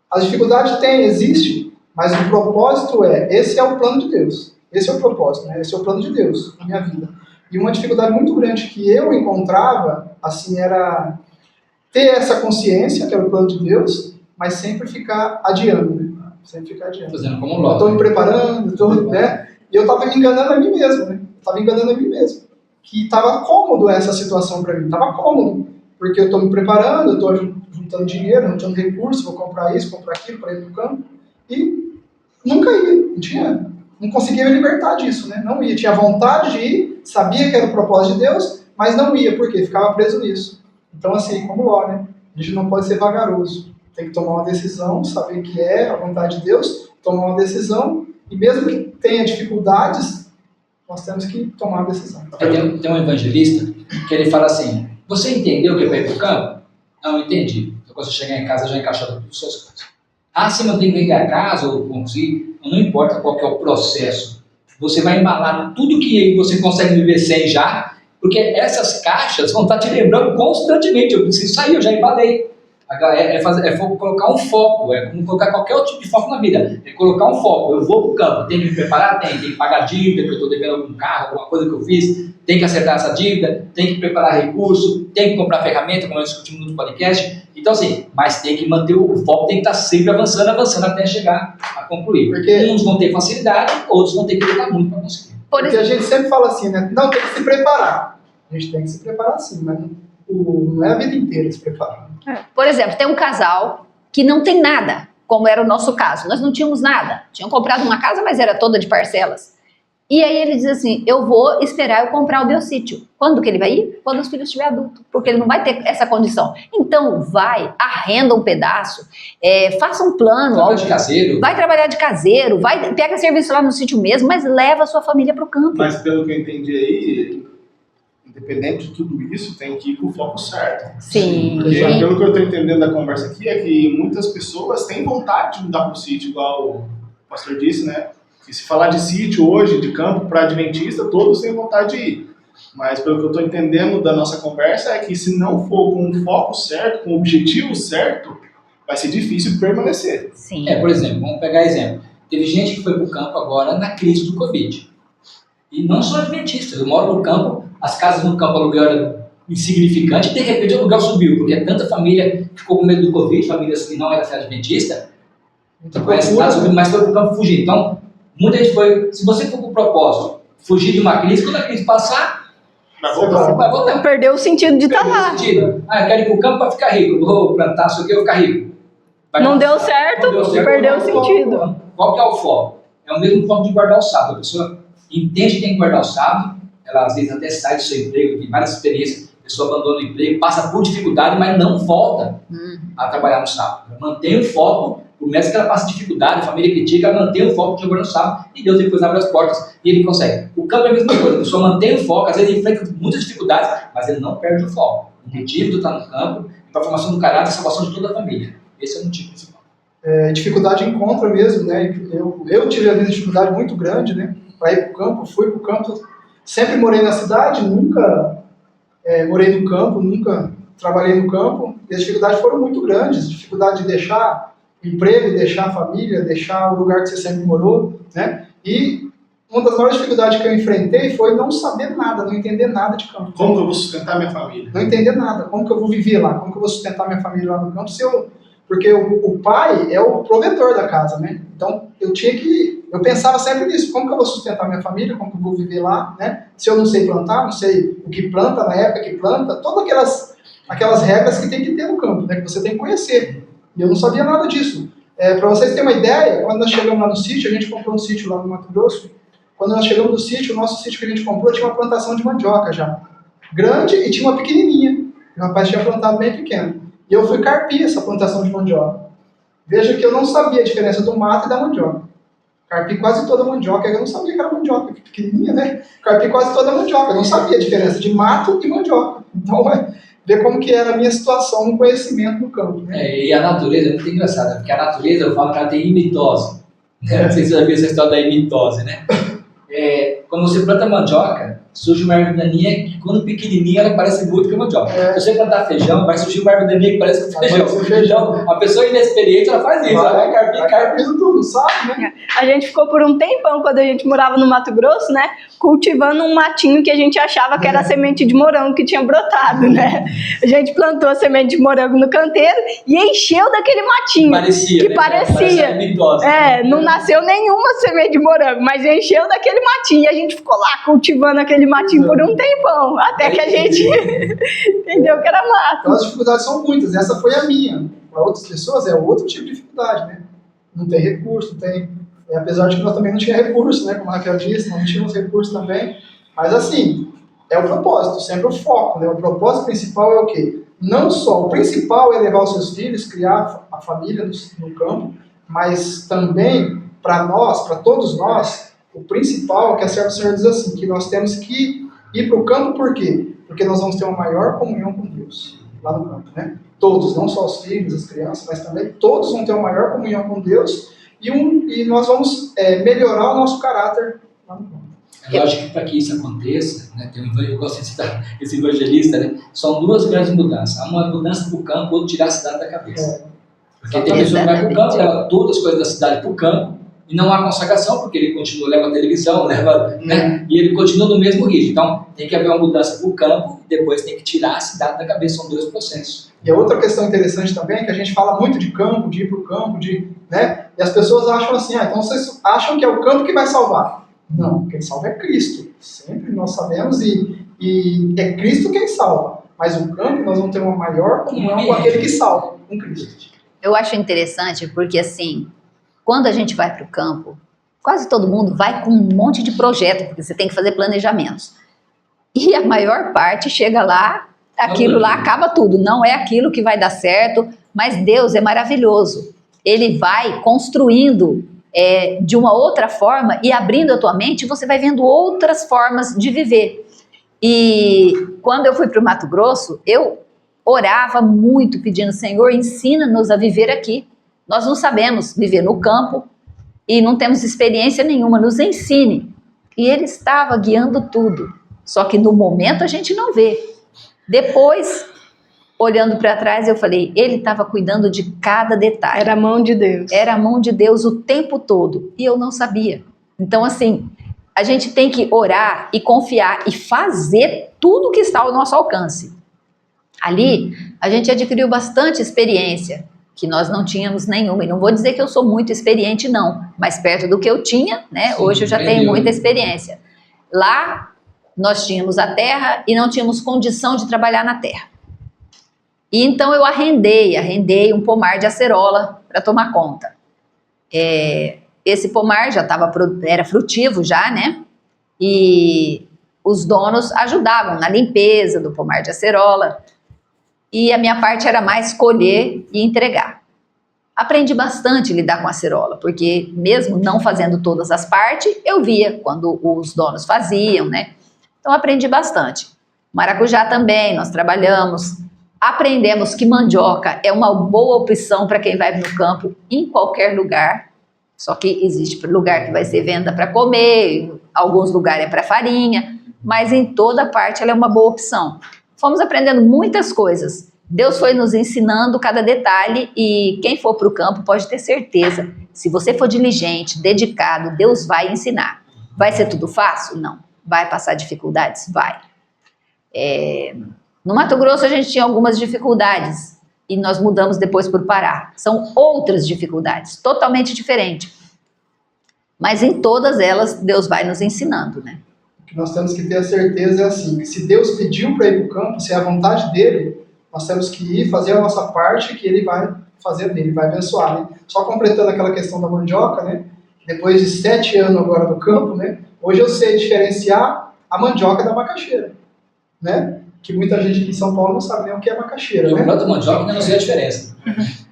a dificuldade existe, mas o propósito esse é o plano de Deus, esse é o propósito, né? Esse é o plano de Deus na minha vida. E uma dificuldade muito grande que eu encontrava, assim, era ter essa consciência, que é o plano de Deus, mas sempre ficar adiando, né? Sempre ficar adiante. Fazendo como eu estou me preparando, né? E eu estava me enganando a mim mesmo, né? Que estava cômodo essa situação para mim, estava cômodo, porque eu estou me preparando, eu estou juntando dinheiro, juntando recursos, vou comprar isso, comprar aquilo para ir para o campo, e nunca ia, não conseguia me libertar disso, né? Não ia, tinha vontade de ir, sabia que era o propósito de Deus, mas não ia, porque ficava preso nisso. Então assim, como Ló, né? A gente não pode ser vagaroso. Tem que tomar uma decisão, saber que é a vontade de Deus, tomar uma decisão, e mesmo que tenha dificuldades, nós temos que tomar a decisão. Tem um evangelista que ele fala assim, você entendeu que é para ir para o campo? Não, entendi. Então, quando você chegar em casa, já encaixou todas as suas coisas. Ah, se eu tenho que ir a casa ou conseguir, não importa qual que é o processo. Você vai embalar tudo que você consegue viver sem já, porque essas caixas vão estar te lembrando constantemente, eu preciso sair, eu já embalei. Colocar um foco, é como colocar qualquer outro tipo de foco na vida. É colocar um foco, eu vou pro campo, tenho que me preparar, tenho que pagar dívida, que eu estou devendo algum carro, alguma coisa que eu fiz, tenho que acertar essa dívida, tenho que preparar recurso, tenho que comprar ferramenta, como nós discutimos no podcast. Então assim, mas tem que manter o foco, tem que estar sempre avançando até chegar a concluir. Porque uns vão ter facilidade, outros vão ter que lutar muito para conseguir. Porque a gente sempre fala assim, né? Não, tem que se preparar. A gente tem que se preparar sim, mas não é a vida inteira se preparar. Por exemplo, tem um casal que não tem nada, como era o nosso caso. Nós não tínhamos nada. Tinham comprado uma casa, mas era toda de parcelas. E aí ele diz assim, eu vou esperar eu comprar o meu sítio. Quando que ele vai ir? Quando os filhos estiverem adultos. Porque ele não vai ter essa condição. Então vai, arrenda um pedaço, faça um plano. Vai trabalhar de caseiro, pega serviço lá no sítio mesmo, mas leva a sua família para o campo. Mas pelo que eu entendi aí, independente de tudo isso, tem que ir com o foco certo. Sim. Porque, pelo que eu estou entendendo da conversa aqui, é que muitas pessoas têm vontade de mudar para o sítio, igual o pastor disse, né? Que se falar de sítio hoje, de campo para adventista, todos têm vontade de ir. Mas pelo que eu estou entendendo da nossa conversa, é que se não for com o foco certo, com o objetivo certo, vai ser difícil permanecer. Sim. Por exemplo, vamos pegar exemplo. Teve gente que foi para o campo agora na crise do Covid. E não só adventista, eu moro no campo, as casas no campo aluguel eram insignificantes, e de repente o aluguel subiu, porque tanta família ficou com medo do Covid, famílias que não eram adventista, mas foi para o campo fugir. Então, muita gente foi, se você for com o propósito, fugir de uma crise, quando a crise passar, Vai Você voltar. Você vai voltar. Perdeu o sentido de estar Perdeu o lá. sentido. Ah, eu quero ir pro campo para ficar rico. Vou plantar isso aqui, eu vou ficar rico. Vai Não passar. deu certo, Não deu certo, perdeu o não, qual- sentido. Qual que é o foco? É o mesmo foco de guardar o sábado. A pessoa entende que tem que guardar o sábado, ela às vezes até sai do seu emprego, tem várias experiências, a pessoa abandona o emprego, passa por dificuldade, mas não volta a trabalhar no sábado. Ela mantém o foco, por mais que ela passe dificuldade, a família critica, ela mantém o foco de guardar no sábado e Deus depois abre as portas e ele consegue. O campo é a mesma coisa, a pessoa mantém o foco, às vezes ele enfrenta muitas dificuldades, mas ele não perde o foco. O objetivo de estar no campo é para a formação do caráter e a salvação de toda a família. Esse é o motivo principal. Dificuldade encontra mesmo, né? Eu tive a minha dificuldade muito grande, né? Para ir para o campo, fui para o campo, sempre morei na cidade, nunca morei no campo, nunca trabalhei no campo, e as dificuldades foram muito grandes, dificuldade de deixar o emprego, deixar a família, deixar o lugar que você sempre morou, né? E uma das maiores dificuldades que eu enfrentei foi não saber nada, não entender nada de campo. Como que eu vou sustentar minha família? Não entender nada, como que eu vou viver lá, como que eu vou sustentar minha família lá no campo, porque o pai é o provedor da casa, né? Então, eu pensava sempre nisso, como que eu vou sustentar minha família, como que eu vou viver lá, né? Se eu não sei plantar, não sei o que planta na época que planta, todas aquelas regras que tem que ter no campo, né? Que você tem que conhecer. E eu não sabia nada disso. Para vocês terem uma ideia, quando nós chegamos lá no sítio, a gente comprou um sítio lá no Mato Grosso, quando nós chegamos no sítio, o nosso sítio que a gente comprou tinha uma plantação de mandioca já, grande, e tinha uma pequenininha. O rapaz tinha plantado bem pequeno. E eu fui carpir essa plantação de mandioca. Veja que eu não sabia a diferença do mato e da mandioca. Carpi quase toda a mandioca, eu não sabia que era mandioca, pequenininha, né? Carpi quase toda a mandioca, eu não sabia a diferença de mato e mandioca. Então, ver como que era a minha situação no conhecimento do campo, né? E a natureza é muito engraçada, porque a natureza, eu falo que ela tem imitose. Não sei se você já viu essa história da imitose, né? Quando você planta mandioca, surge uma erva daninha que, quando pequenininha, ela parece muito com a mandioca. Se você plantar feijão, vai surgir uma erva daninha que parece com feijão. Então, a pessoa inexperiente, ela faz isso, ela vai carpindo tudo, sabe, né? A gente ficou por um tempão, quando a gente morava no Mato Grosso, né? Cultivando um matinho que a gente achava que era semente de morango que tinha brotado, né? A gente plantou a semente de morango no canteiro e encheu daquele matinho. Parecia, que né? parecia. Imitose, não nasceu nenhuma semente de morango, mas encheu daquele matinho. E a gente ficou lá cultivando aquele matinho por um tempão, até que a gente entendeu que era mato. Então as dificuldades são muitas, essa foi a minha. Para outras pessoas é outro tipo de dificuldade, né? Não tem recurso, não tem... apesar de que nós também não tínhamos recurso, né? Como a Raquel disse, não tínhamos recurso também. Mas assim, é o propósito, sempre o foco, né? O propósito principal é o quê? Não só, o principal é levar os seus filhos, criar a família no campo, mas também, para nós, para todos nós, o principal é que a Serva do Senhor diz assim, que nós temos que ir para o campo, por quê? Porque nós vamos ter uma maior comunhão com Deus lá no campo, né? Todos, não só os filhos, as crianças, mas também todos vão ter uma maior comunhão com Deus e nós vamos melhorar o nosso caráter lá no campo. É lógico que para que isso aconteça, né, eu gosto de citar esse evangelista, né, são duas grandes mudanças. Uma mudança para o campo, outra tirar a cidade da cabeça. Porque tem pessoa que vai para o campo, leva todas as coisas da cidade para o campo, e não há consagração, porque ele continua, leva a televisão, né, e ele continua no mesmo ritmo. Então, tem que haver uma mudança para o campo, e depois tem que tirar a cidade da cabeça, são dois processos. E a outra questão interessante também é que a gente fala muito de campo, de ir para o campo, né, e as pessoas acham assim, então vocês acham que é o campo que vai salvar. Não, quem salva é Cristo. Sempre nós sabemos e é Cristo quem salva. Mas o campo nós vamos ter uma maior comunhão com aquele que salva, com Cristo. Eu acho interessante porque, assim, quando a gente vai para o campo, quase todo mundo vai com um monte de projeto, porque você tem que fazer planejamentos. E a maior parte chega lá, aquilo lá acaba tudo. Não é aquilo que vai dar certo, mas Deus é maravilhoso. Ele vai construindo de uma outra forma e abrindo a tua mente, você vai vendo outras formas de viver. E quando eu fui para o Mato Grosso, eu orava muito pedindo, Senhor, ensina-nos a viver aqui. Nós não sabemos viver no campo e não temos experiência nenhuma, nos ensine. E ele estava guiando tudo, só que no momento a gente não vê. Depois, olhando para trás, eu falei, ele estava cuidando de cada detalhe. Era a mão de Deus. Era a mão de Deus o tempo todo. E eu não sabia. Então, assim, a gente tem que orar e confiar e fazer tudo que está ao nosso alcance. Ali, a gente adquiriu bastante experiência, que nós não tínhamos nenhuma. E não vou dizer que eu sou muito experiente, não. Mas perto do que eu tinha, né? Sim, hoje eu já tenho muita experiência. Lá, nós tínhamos a terra e não tínhamos condição de trabalhar na terra. E então eu arrendei um pomar de acerola para tomar conta. Esse pomar já era frutivo já, né? E os donos ajudavam na limpeza do pomar de acerola. E a minha parte era mais colher e entregar. Aprendi bastante a lidar com a acerola, porque mesmo não fazendo todas as partes, eu via quando os donos faziam, né? Então aprendi bastante. Maracujá também, nós trabalhamos. Aprendemos que mandioca é uma boa opção para quem vai no campo em qualquer lugar. Só que existe lugar que vai ser venda para comer, alguns lugares é para farinha, mas em toda parte ela é uma boa opção. Fomos aprendendo muitas coisas. Deus foi nos ensinando cada detalhe e quem for para o campo pode ter certeza. Se você for diligente, dedicado, Deus vai ensinar. Vai ser tudo fácil? Não. Vai passar dificuldades? Vai. No Mato Grosso a gente tinha algumas dificuldades e nós mudamos depois para o Pará. São outras dificuldades, totalmente diferentes. Mas em todas elas Deus vai nos ensinando, né? O que nós temos que ter a certeza é assim, que se Deus pediu para ir para o campo, se é a vontade dele, nós temos que ir fazer a nossa parte que ele vai fazer dele, vai abençoar, né? Só completando aquela questão da mandioca, né? Depois de 7 anos agora no campo, né? Hoje eu sei diferenciar a mandioca da macaxeira, né? Que muita gente aqui em São Paulo não sabe nem o que é macaxeira, né? Eu planto mandioca e não sei a diferença.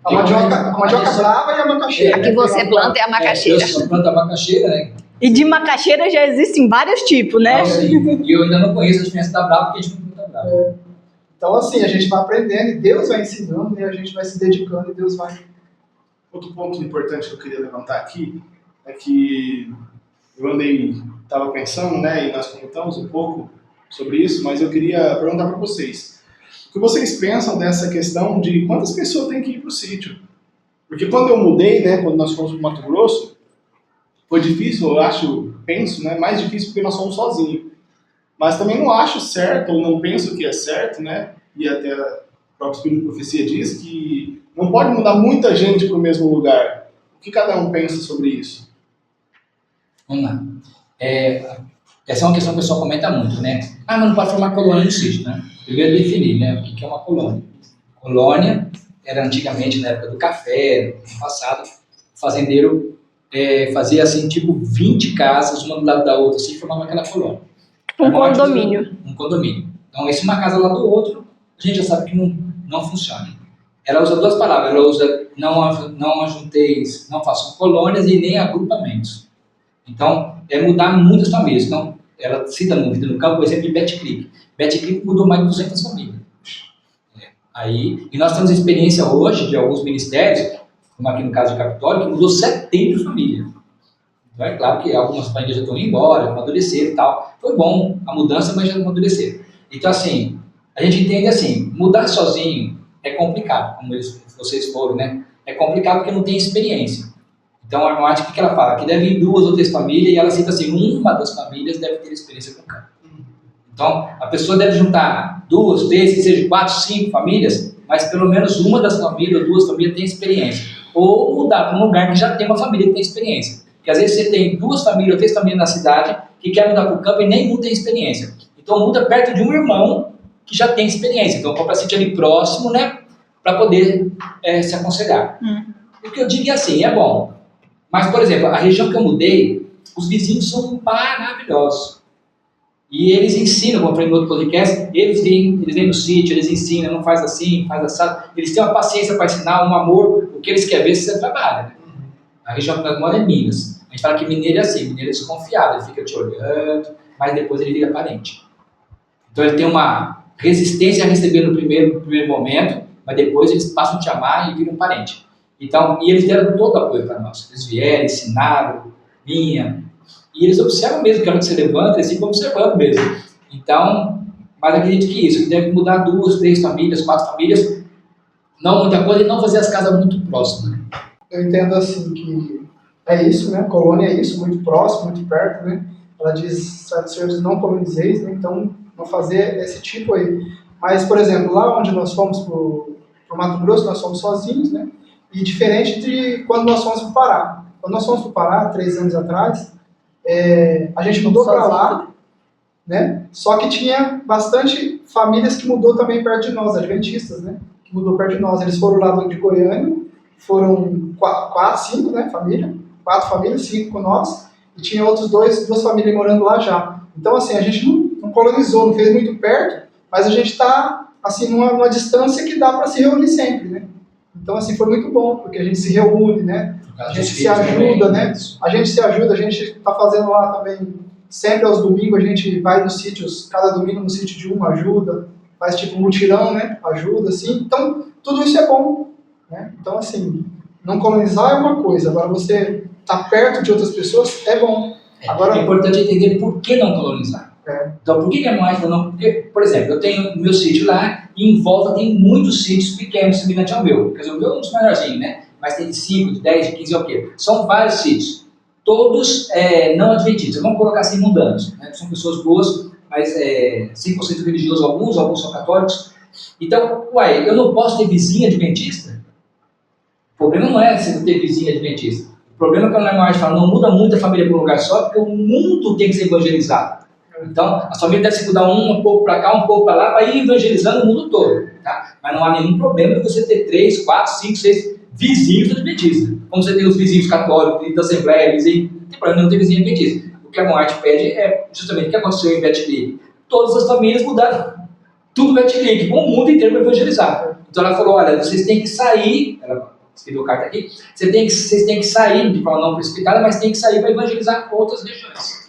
A mandioca brava e a macaxeira. A que você planta é a macaxeira. Eu só planto a macaxeira, né? E de macaxeira já existem vários tipos, né? E eu ainda não conheço a diferença da brava, porque a gente não planta brava. Então, assim, a gente vai aprendendo e Deus vai ensinando e a gente vai se dedicando e Deus vai... Outro ponto importante que eu queria levantar aqui é que eu estava pensando, né, e nós comentamos um pouco sobre isso, mas eu queria perguntar para vocês. O que vocês pensam dessa questão de quantas pessoas têm que ir para o sítio? Porque quando eu mudei, né, quando nós fomos para o Mato Grosso, foi difícil, eu penso, né, mais difícil porque nós fomos sozinhos. Mas também não acho certo, ou não penso que é certo, né, e até o próprio Espírito de Profecia diz que não pode mudar muita gente para o mesmo lugar. O que cada um pensa sobre isso? Vamos lá. Essa é uma questão que o pessoal comenta muito, né? Mas não pode formar colônia no sítio, né? Primeiro definir, né? O que é uma colônia. Colônia era antigamente, na época do café, no passado, o fazendeiro fazia assim, tipo 20 casas, uma do lado da outra, assim, e formava aquela colônia. Um condomínio. Um condomínio. Então, esse uma casa lá do outro, a gente já sabe que não funciona. Ela usa duas palavras, ela usa não ajunteis, não façam colônias e nem agrupamentos. Então, é mudar muitas famílias. Então, ela cita no Vida no Campo o exemplo de Betty Creek. Betty Creek mudou mais de 200 famílias. E nós temos experiência hoje de alguns ministérios, como aqui no caso de Capitólio, que mudou 70 famílias. Então, é claro que algumas famílias já estão indo embora, amadureceram e tal. Foi bom a mudança, mas já amadureceram. Então, assim, a gente entende assim, mudar sozinho é complicado, como vocês foram, né? É complicado porque não tem experiência. Então, a Armática, o que ela fala? Que deve ir 2 ou 3 famílias, e ela cita assim, uma das famílias deve ter experiência com o campo. Então, a pessoa deve juntar 2, 3, que seja 4, 5 famílias, mas pelo menos uma das famílias ou 2 famílias tem experiência. Ou mudar para um lugar que já tem uma família que tem experiência. Porque às vezes você tem 2 famílias ou 3 famílias na cidade que querem mudar para o campo e nenhum tem experiência. Então, muda perto de um irmão que já tem experiência. Então, compra sítio ali próximo, né? Para poder se aconselhar. O que eu digo é assim, é bom. Mas, por exemplo, a região que eu mudei, os vizinhos são maravilhosos. E eles ensinam, como eu falei no outro podcast, eles vêm no sítio, eles ensinam, não faz assim, faz assado. Eles têm uma paciência para ensinar, um amor, o que eles querem ver se você trabalha. Né? A região que nós moramos é Minas. A gente fala que mineiro é assim, mineiro é desconfiado, ele fica te olhando, mas depois ele vira parente. Então ele tem uma resistência a receber no primeiro momento, mas depois eles passam a te amar e viram parente. Então, e eles deram todo o apoio para nós. Eles vieram, ensinaram, vinham. E eles observam mesmo, que a hora que você levanta, eles ficam observando mesmo. Então, mas acredito que isso, que deve mudar 2, 3 famílias, 4 famílias, não muita coisa, e não fazer as casas muito próximas. Né? Eu entendo assim que é isso, né? Colônia é isso, muito próximo, muito perto, né? Ela diz, certos senhores não colonizeis, né? Então não fazer esse tipo aí. Mas, por exemplo, lá onde nós fomos pro Mato Grosso, nós fomos sozinhos, né? E diferente de quando nós fomos para o Pará. Quando nós fomos para o Pará, 3 anos atrás, a gente mudou para lá né? Só que tinha bastante famílias que mudou também perto de nós, adventistas, né? Que mudou perto de nós. Eles foram lá de Goiânia, foram 5, né, família, 4 famílias, 5 com nós, e tinha outros 2 famílias morando lá já. Então, assim, a gente não colonizou, não fez muito perto, mas a gente está, assim, numa distância que dá para se reunir sempre, né? Então, assim, foi muito bom, porque a gente se reúne, né? A gente se ajuda, né? A gente se ajuda, a gente está fazendo lá também, sempre aos domingos, a gente vai nos sítios, cada domingo no sítio de ajuda, faz tipo mutirão, né? Ajuda, assim. Então, tudo isso é bom, né? Então, assim, não colonizar é uma coisa, agora você tá perto de outras pessoas é bom. Agora, é importante entender por que não colonizar. Então, por que é mais não? Porque, por exemplo, eu tenho meu sítio lá e em volta tem muitos sítios pequenos, semelhante ao meu. Quer dizer, o meu é um dos maiorzinhos, né? Mas tem de 5, de 10, de 15, é o quê? São vários sítios. Todos não adventistas. Vamos colocar assim, mundanos. Né? São pessoas boas, mas 100% religiosos alguns são católicos. Então, eu não posso ter vizinha adventista? O problema não é se não ter vizinha adventista. O problema é que a Leonard fala, não muda muito a família para um lugar só, porque o mundo tem que ser evangelizado. Então, as famílias devem se mudar um pouco para cá, um pouco para lá, para ir evangelizando o mundo todo. Tá? Mas não há nenhum problema de você ter 3, 4, 5, 6 vizinhos adventistas. Como você tem os vizinhos católicos, da Assembleia, vizinhos, não tem problema não ter vizinho adventista. O que a Moarte pede é justamente o que aconteceu em Betclic. Todas as famílias mudaram tudo Betclic, o mundo inteiro para evangelizar. Então ela falou, olha, vocês têm que sair, ela escreveu carta aqui, vocês têm que sair, de forma não precipitada, mas têm que sair para evangelizar outras regiões.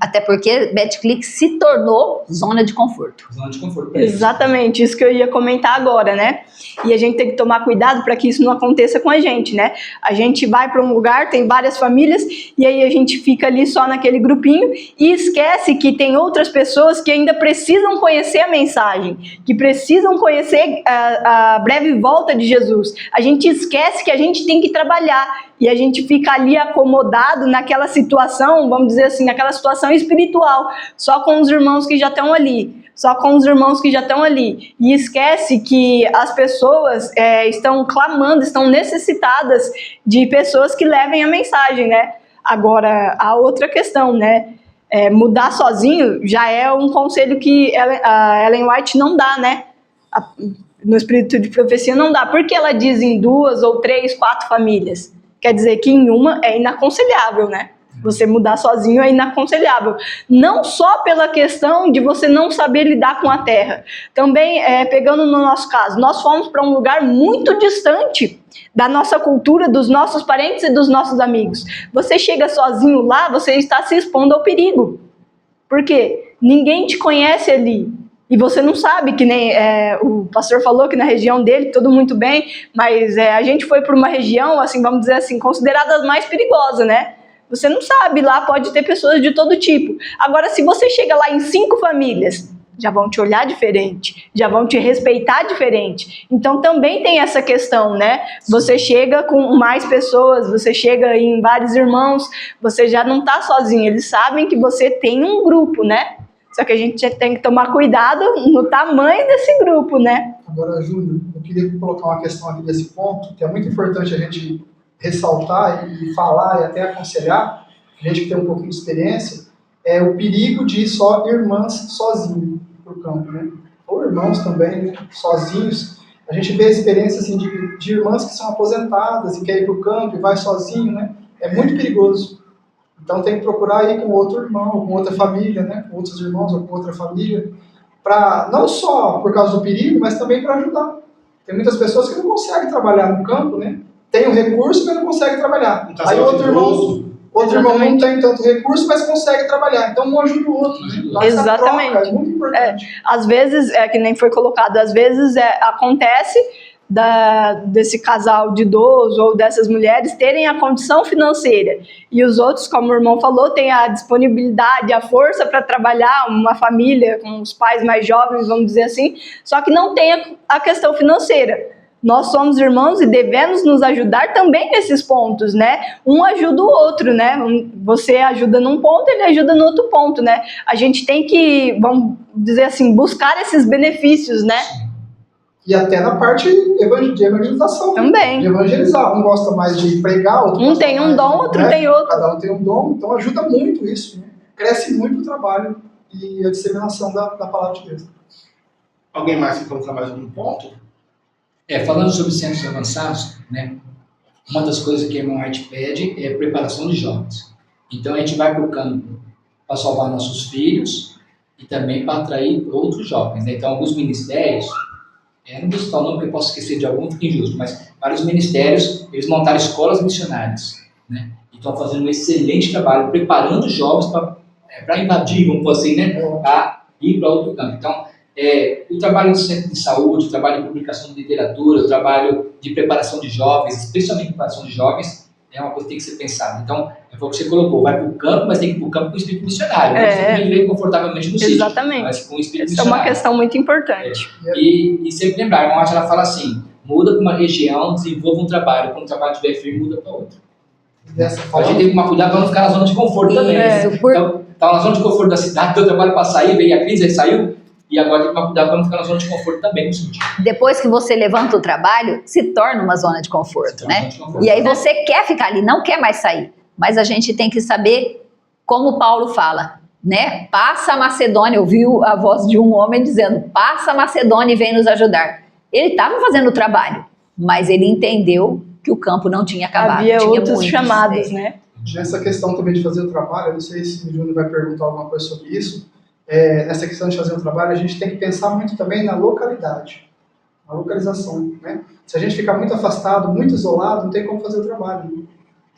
Até porque Betclic se tornou zona de conforto. Zona de conforto. Exatamente, isso que eu ia comentar agora, né? E a gente tem que tomar cuidado para que isso não aconteça com a gente, né? A gente vai para um lugar, tem várias famílias, e aí a gente fica ali só naquele grupinho e esquece que tem outras pessoas que ainda precisam conhecer a mensagem, que precisam conhecer a breve volta de Jesus. A gente esquece que a gente tem que trabalhar e a gente fica ali acomodado naquela situação, vamos dizer assim, naquela situação espiritual, só com os irmãos que já estão ali. E esquece que as pessoas estão clamando, estão necessitadas de pessoas que levem a mensagem, né? Agora, a outra questão, né? Mudar sozinho já é um conselho que a Ellen White não dá, né? No Espírito de Profecia não dá. Porque ela diz em 2 ou 3, 4 famílias? Quer dizer que em uma é inaconselhável, né? Você mudar sozinho é inaconselhável. Não só pela questão de você não saber lidar com a terra. Também, pegando no nosso caso, nós fomos para um lugar muito distante da nossa cultura, dos nossos parentes e dos nossos amigos. Você chega sozinho lá, você está se expondo ao perigo. Por quê? Ninguém te conhece ali. E você não sabe, que nem o pastor falou que na região dele, tudo muito bem, mas a gente foi para uma região, assim, vamos dizer assim, considerada a mais perigosa, né? Você não sabe, lá pode ter pessoas de todo tipo. Agora, se você chega lá em 5 famílias, já vão te olhar diferente, já vão te respeitar diferente. Então, também tem essa questão, né? Você chega com mais pessoas, você chega em vários irmãos, você já não está sozinho, eles sabem que você tem um grupo, né? Só que a gente tem que tomar cuidado no tamanho desse grupo, né? Agora, Júlio, eu queria colocar uma questão aqui desse ponto, que é muito importante a gente ressaltar e falar e até aconselhar, a gente que tem um pouquinho de experiência, é o perigo de ir só irmãs sozinhas para o campo, né? Ou irmãos também, né? Sozinhos. A gente vê a experiência assim, de irmãs que são aposentadas e querem ir para o campo e vai sozinho, né? É muito perigoso. Então tem que procurar ir com outro irmão, com outra família, né? Com outros irmãos ou com outra família, para não só por causa do perigo, mas também para ajudar. Tem muitas pessoas que não conseguem trabalhar no campo, né? Tem o recurso, mas não consegue trabalhar. Aí outro irmão não tem tanto recurso, mas consegue trabalhar. Então um ajuda o outro. Né? Exatamente. Troca é muito importante. Às vezes, que nem foi colocado, às vezes acontece desse casal de idoso ou dessas mulheres terem a condição financeira e os outros, como o irmão falou, têm a disponibilidade, a força para trabalhar, uma família com os pais mais jovens, vamos dizer assim, só que não tem a questão financeira. Nós somos irmãos e devemos nos ajudar também nesses pontos, né? Um ajuda o outro, né? Você ajuda num ponto, ele ajuda no outro ponto, né? A gente tem que, vamos dizer assim, buscar esses benefícios, né? E até na parte de evangelização. Também. De evangelizar. Um gosta mais de pregar, outro um tem um dom, outro tem outro. Cada um tem um dom, então ajuda muito isso. Né? Cresce muito o trabalho. e a disseminação da palavra de Deus. Alguém mais quer colocar mais algum ponto? Falando sobre centros avançados, né, uma das coisas que a Irmã Arte pede é a preparação de jovens. Então a gente vai para o campo para salvar nossos filhos e também para atrair outros jovens, né? Então alguns ministérios, não vou citar o nome porque eu posso esquecer de algum, fica injusto, mas vários ministérios, eles montaram escolas missionárias, né? E estão fazendo um excelente trabalho, preparando jovens para invadir, vamos dizer assim, né? Para ir para outro campo. Então, o trabalho no centro de saúde, o trabalho de publicação de literatura, o trabalho de preparação de jovens, especialmente preparação de jovens, é uma coisa que tem que ser pensada. Então, é o que você colocou, vai para o campo, mas tem que ir para o campo com o espírito missionário. Não você viver confortavelmente no sítio, mas com o espírito missionário. Essa é uma questão muito importante. E sempre lembrar, a irmã ela fala assim, muda para uma região, desenvolva um trabalho, quando o trabalho estiver firme, muda para outra. A gente tem que tomar cuidado para não ficar na zona de conforto também. Então, estava na zona de conforto da cidade, deu trabalho para sair, veio a crise, aí saiu, e agora tem que tomar cuidado para não ficar na zona de conforto também. Depois que você levanta o trabalho, se torna uma zona de conforto, né? E aí você quer ficar ali, não quer mais sair. Mas a gente tem que saber, como Paulo fala, né? Passa a Macedônia, ouviu a voz de um homem dizendo, passa a Macedônia e vem nos ajudar. Ele estava fazendo o trabalho, mas ele entendeu que o campo não tinha acabado. Havia tinha outros chamados, né? Nessa questão também de fazer o trabalho, eu não sei se o Júnior vai perguntar alguma coisa sobre isso, nessa questão de fazer o trabalho, a gente tem que pensar muito também na localidade, na localização, né? Se a gente ficar muito afastado, muito isolado, não tem como fazer o trabalho, né?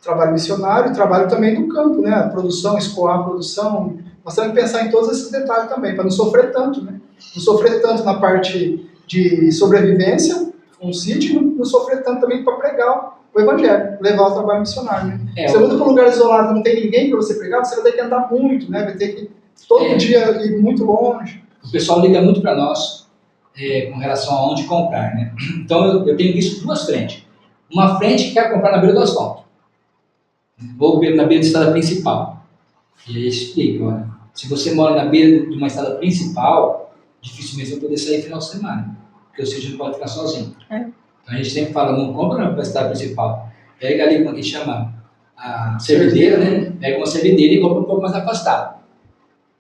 Trabalho missionário, trabalho também no campo, né? A produção, escoar a produção, nós temos que pensar em todos esses detalhes também, para não sofrer tanto, né? Não sofrer tanto na parte de sobrevivência, um sítio, não sofrer tanto também para pregar o evangelho, levar o trabalho missionário, né? Você muda para um lugar isolado, não tem ninguém para você pregar, você vai ter que andar muito, né? Vai ter que todo dia ir muito longe. O pessoal liga muito para nós com relação a onde comprar, né? Então eu tenho visto duas frentes. Uma frente que quer comprar na beira do asfalto. Vou na beira da estrada principal. E aí explica, olha, se você mora na beira de uma estrada principal, dificilmente você vai poder sair final de semana, porque o sítio não pode ficar sozinho. Então a gente sempre fala, não compra na estrada principal. Pega ali, como é que chama? A servideira, né? Pega uma servideira e compra um pouco mais afastado.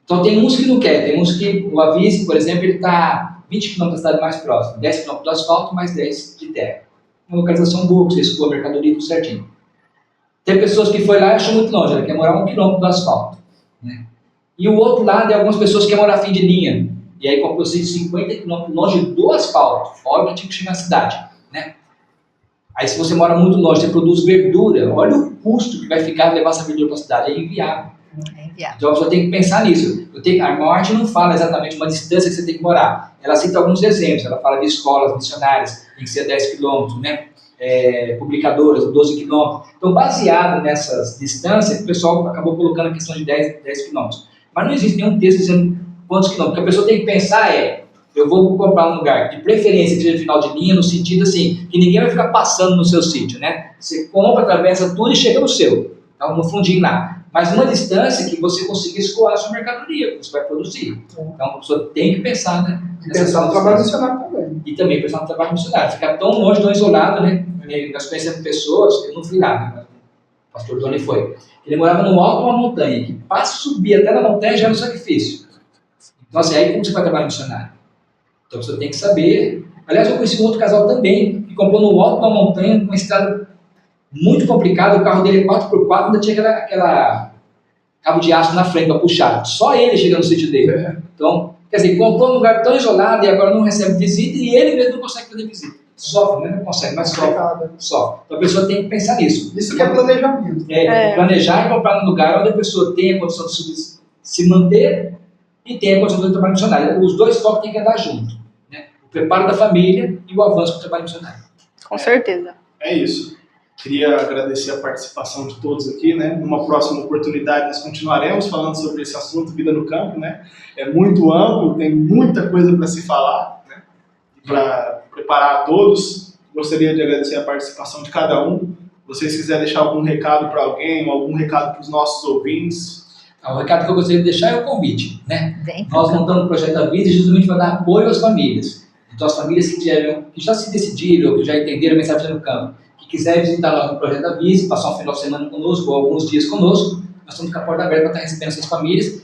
Então tem uns que não querem, tem uns que o Avise, por exemplo, ele está 20 km da cidade mais próxima, 10 km do asfalto, mais 10 de terra. Uma localização boa, que você escoa a mercadoria tudo certinho. Tem pessoas que foi lá e achou muito longe, ela quer morar 1 km do asfalto, né? E o outro lado é algumas pessoas que querem morar fim de linha, e aí comprou 50 km longe do asfalto, fora que tinha que chegar na cidade, né? Aí se você mora muito longe, você produz verdura, olha o custo que vai ficar levar essa verdura para a cidade, é inviável. Então a pessoa tem que pensar nisso. A irmã Arte não fala exatamente uma distância que você tem que morar, ela cita alguns exemplos, ela fala de escolas missionárias, tem que ser 10 km, né? Publicadoras, 12 km. Então, baseado nessas distâncias, o pessoal acabou colocando a questão de 10 km. Mas não existe nenhum texto dizendo quantos quilômetros. O que a pessoa tem que pensar eu vou comprar um lugar, de preferência que seja final de linha, no sentido assim, que ninguém vai ficar passando no seu sítio, né? Você compra, atravessa tudo e chega no seu. Então, no fundinho lá. Mas uma distância que você consiga escoar a sua mercadoria, que você vai produzir. Então, a pessoa tem que pensar, né? E pensar no trabalho missionário também. E também pensar no trabalho missionário. Ficar tão longe, tão isolado, né? Nós conhecemos pessoas, eu não fui lá, né? O pastor Tony foi. Ele morava no alto de uma montanha, que para subir até na montanha já era um sacrifício. Então, assim, aí como você vai trabalhar missionário? Então, você tem que saber. Aliás, eu conheci um outro casal também, que comprou no alto de uma montanha, com uma estrada muito complicada, o carro dele é 4x4, ainda tinha aquela cabo de aço na frente para puxar. Só ele chega no sítio dele. Então, quer dizer, comprou num lugar tão isolado e agora não recebe visita e ele mesmo não consegue fazer visita. Sofre, né? Não consegue, mas sofre. Então a pessoa tem que pensar nisso. Isso que é planejamento. Planejar e comprar num lugar onde a pessoa tenha a condição de se manter e tenha a condição de trabalho missionário. Os dois focos têm que andar junto, né? O preparo da família e o avanço do trabalho missionário. Com certeza. É isso. Queria agradecer a participação de todos aqui, né? Numa próxima oportunidade nós continuaremos falando sobre esse assunto, vida no campo, né? É muito amplo, tem muita coisa para se falar, né? Para preparar a todos, gostaria de agradecer a participação de cada um. Se vocês quiserem deixar algum recado para alguém, algum recado para os nossos ouvintes. O recado que eu gostaria de deixar é o convite, né? Nós montamos o Projeto da Vida justamente para dar apoio às famílias. Então as famílias que já se decidiram, que já entenderam a mensagem no campo, que quiser visitar nós no Projeto da Vida, passar um final de semana conosco ou alguns dias conosco, nós estamos com a porta aberta para estar recebendo essas famílias,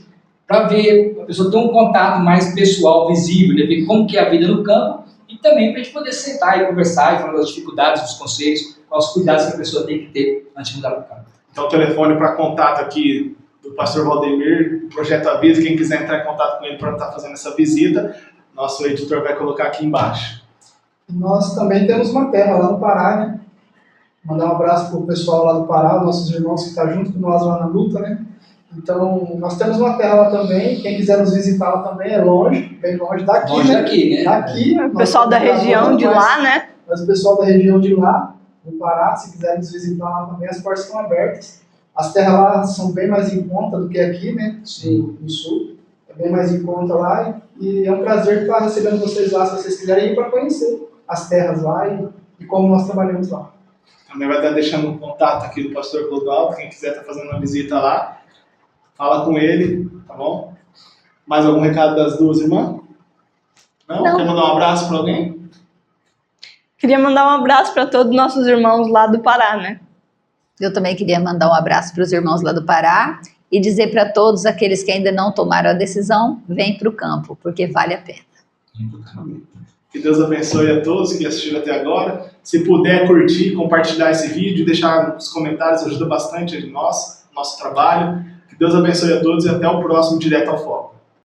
para ver, a pessoa ter um contato mais pessoal, visível, né? Ver como que é a vida no campo, e também para a gente poder sentar e conversar e falar das dificuldades, dos conceitos, quais os cuidados que a pessoa tem que ter antes de mudar para o campo. Então, o telefone para contato aqui do pastor Valdemir, Projeto Avisa, quem quiser entrar em contato com ele para estar fazendo essa visita, nosso editor vai colocar aqui embaixo. Nós também temos uma terra lá no Pará, né? Mandar um abraço para o pessoal lá do Pará, os nossos irmãos que estão junto com nós lá na luta, né? Então, nós temos uma terra lá também, quem quiser nos visitar lá também, é longe, bem longe daqui, Longe né? daqui, né? Daqui. O pessoal da região de lá, né? Mas o pessoal da região de lá, do Pará, se quiser nos visitar lá também, as portas estão abertas. As terras lá são bem mais em conta do que aqui, né? No sul. É bem mais em conta lá. E é um prazer estar recebendo vocês lá, se vocês quiserem ir para conhecer as terras lá e como nós trabalhamos lá. Também vai estar deixando um contato aqui do pastor Clodoaldo, quem quiser estar fazendo uma visita lá, fala com ele, tá bom? Mais algum recado das duas irmãs? Não? Quer mandar um abraço para alguém? Queria mandar um abraço para todos os nossos irmãos lá do Pará, né? Eu também queria mandar um abraço para os irmãos lá do Pará e dizer para todos aqueles que ainda não tomaram a decisão, vem para o campo, porque vale a pena. Que Deus abençoe a todos que assistiram até agora. Se puder curtir, compartilhar esse vídeo, deixar nos comentários, ajuda bastante a nós, nosso trabalho. Que Deus abençoe a todos e até o próximo Direto ao Foco.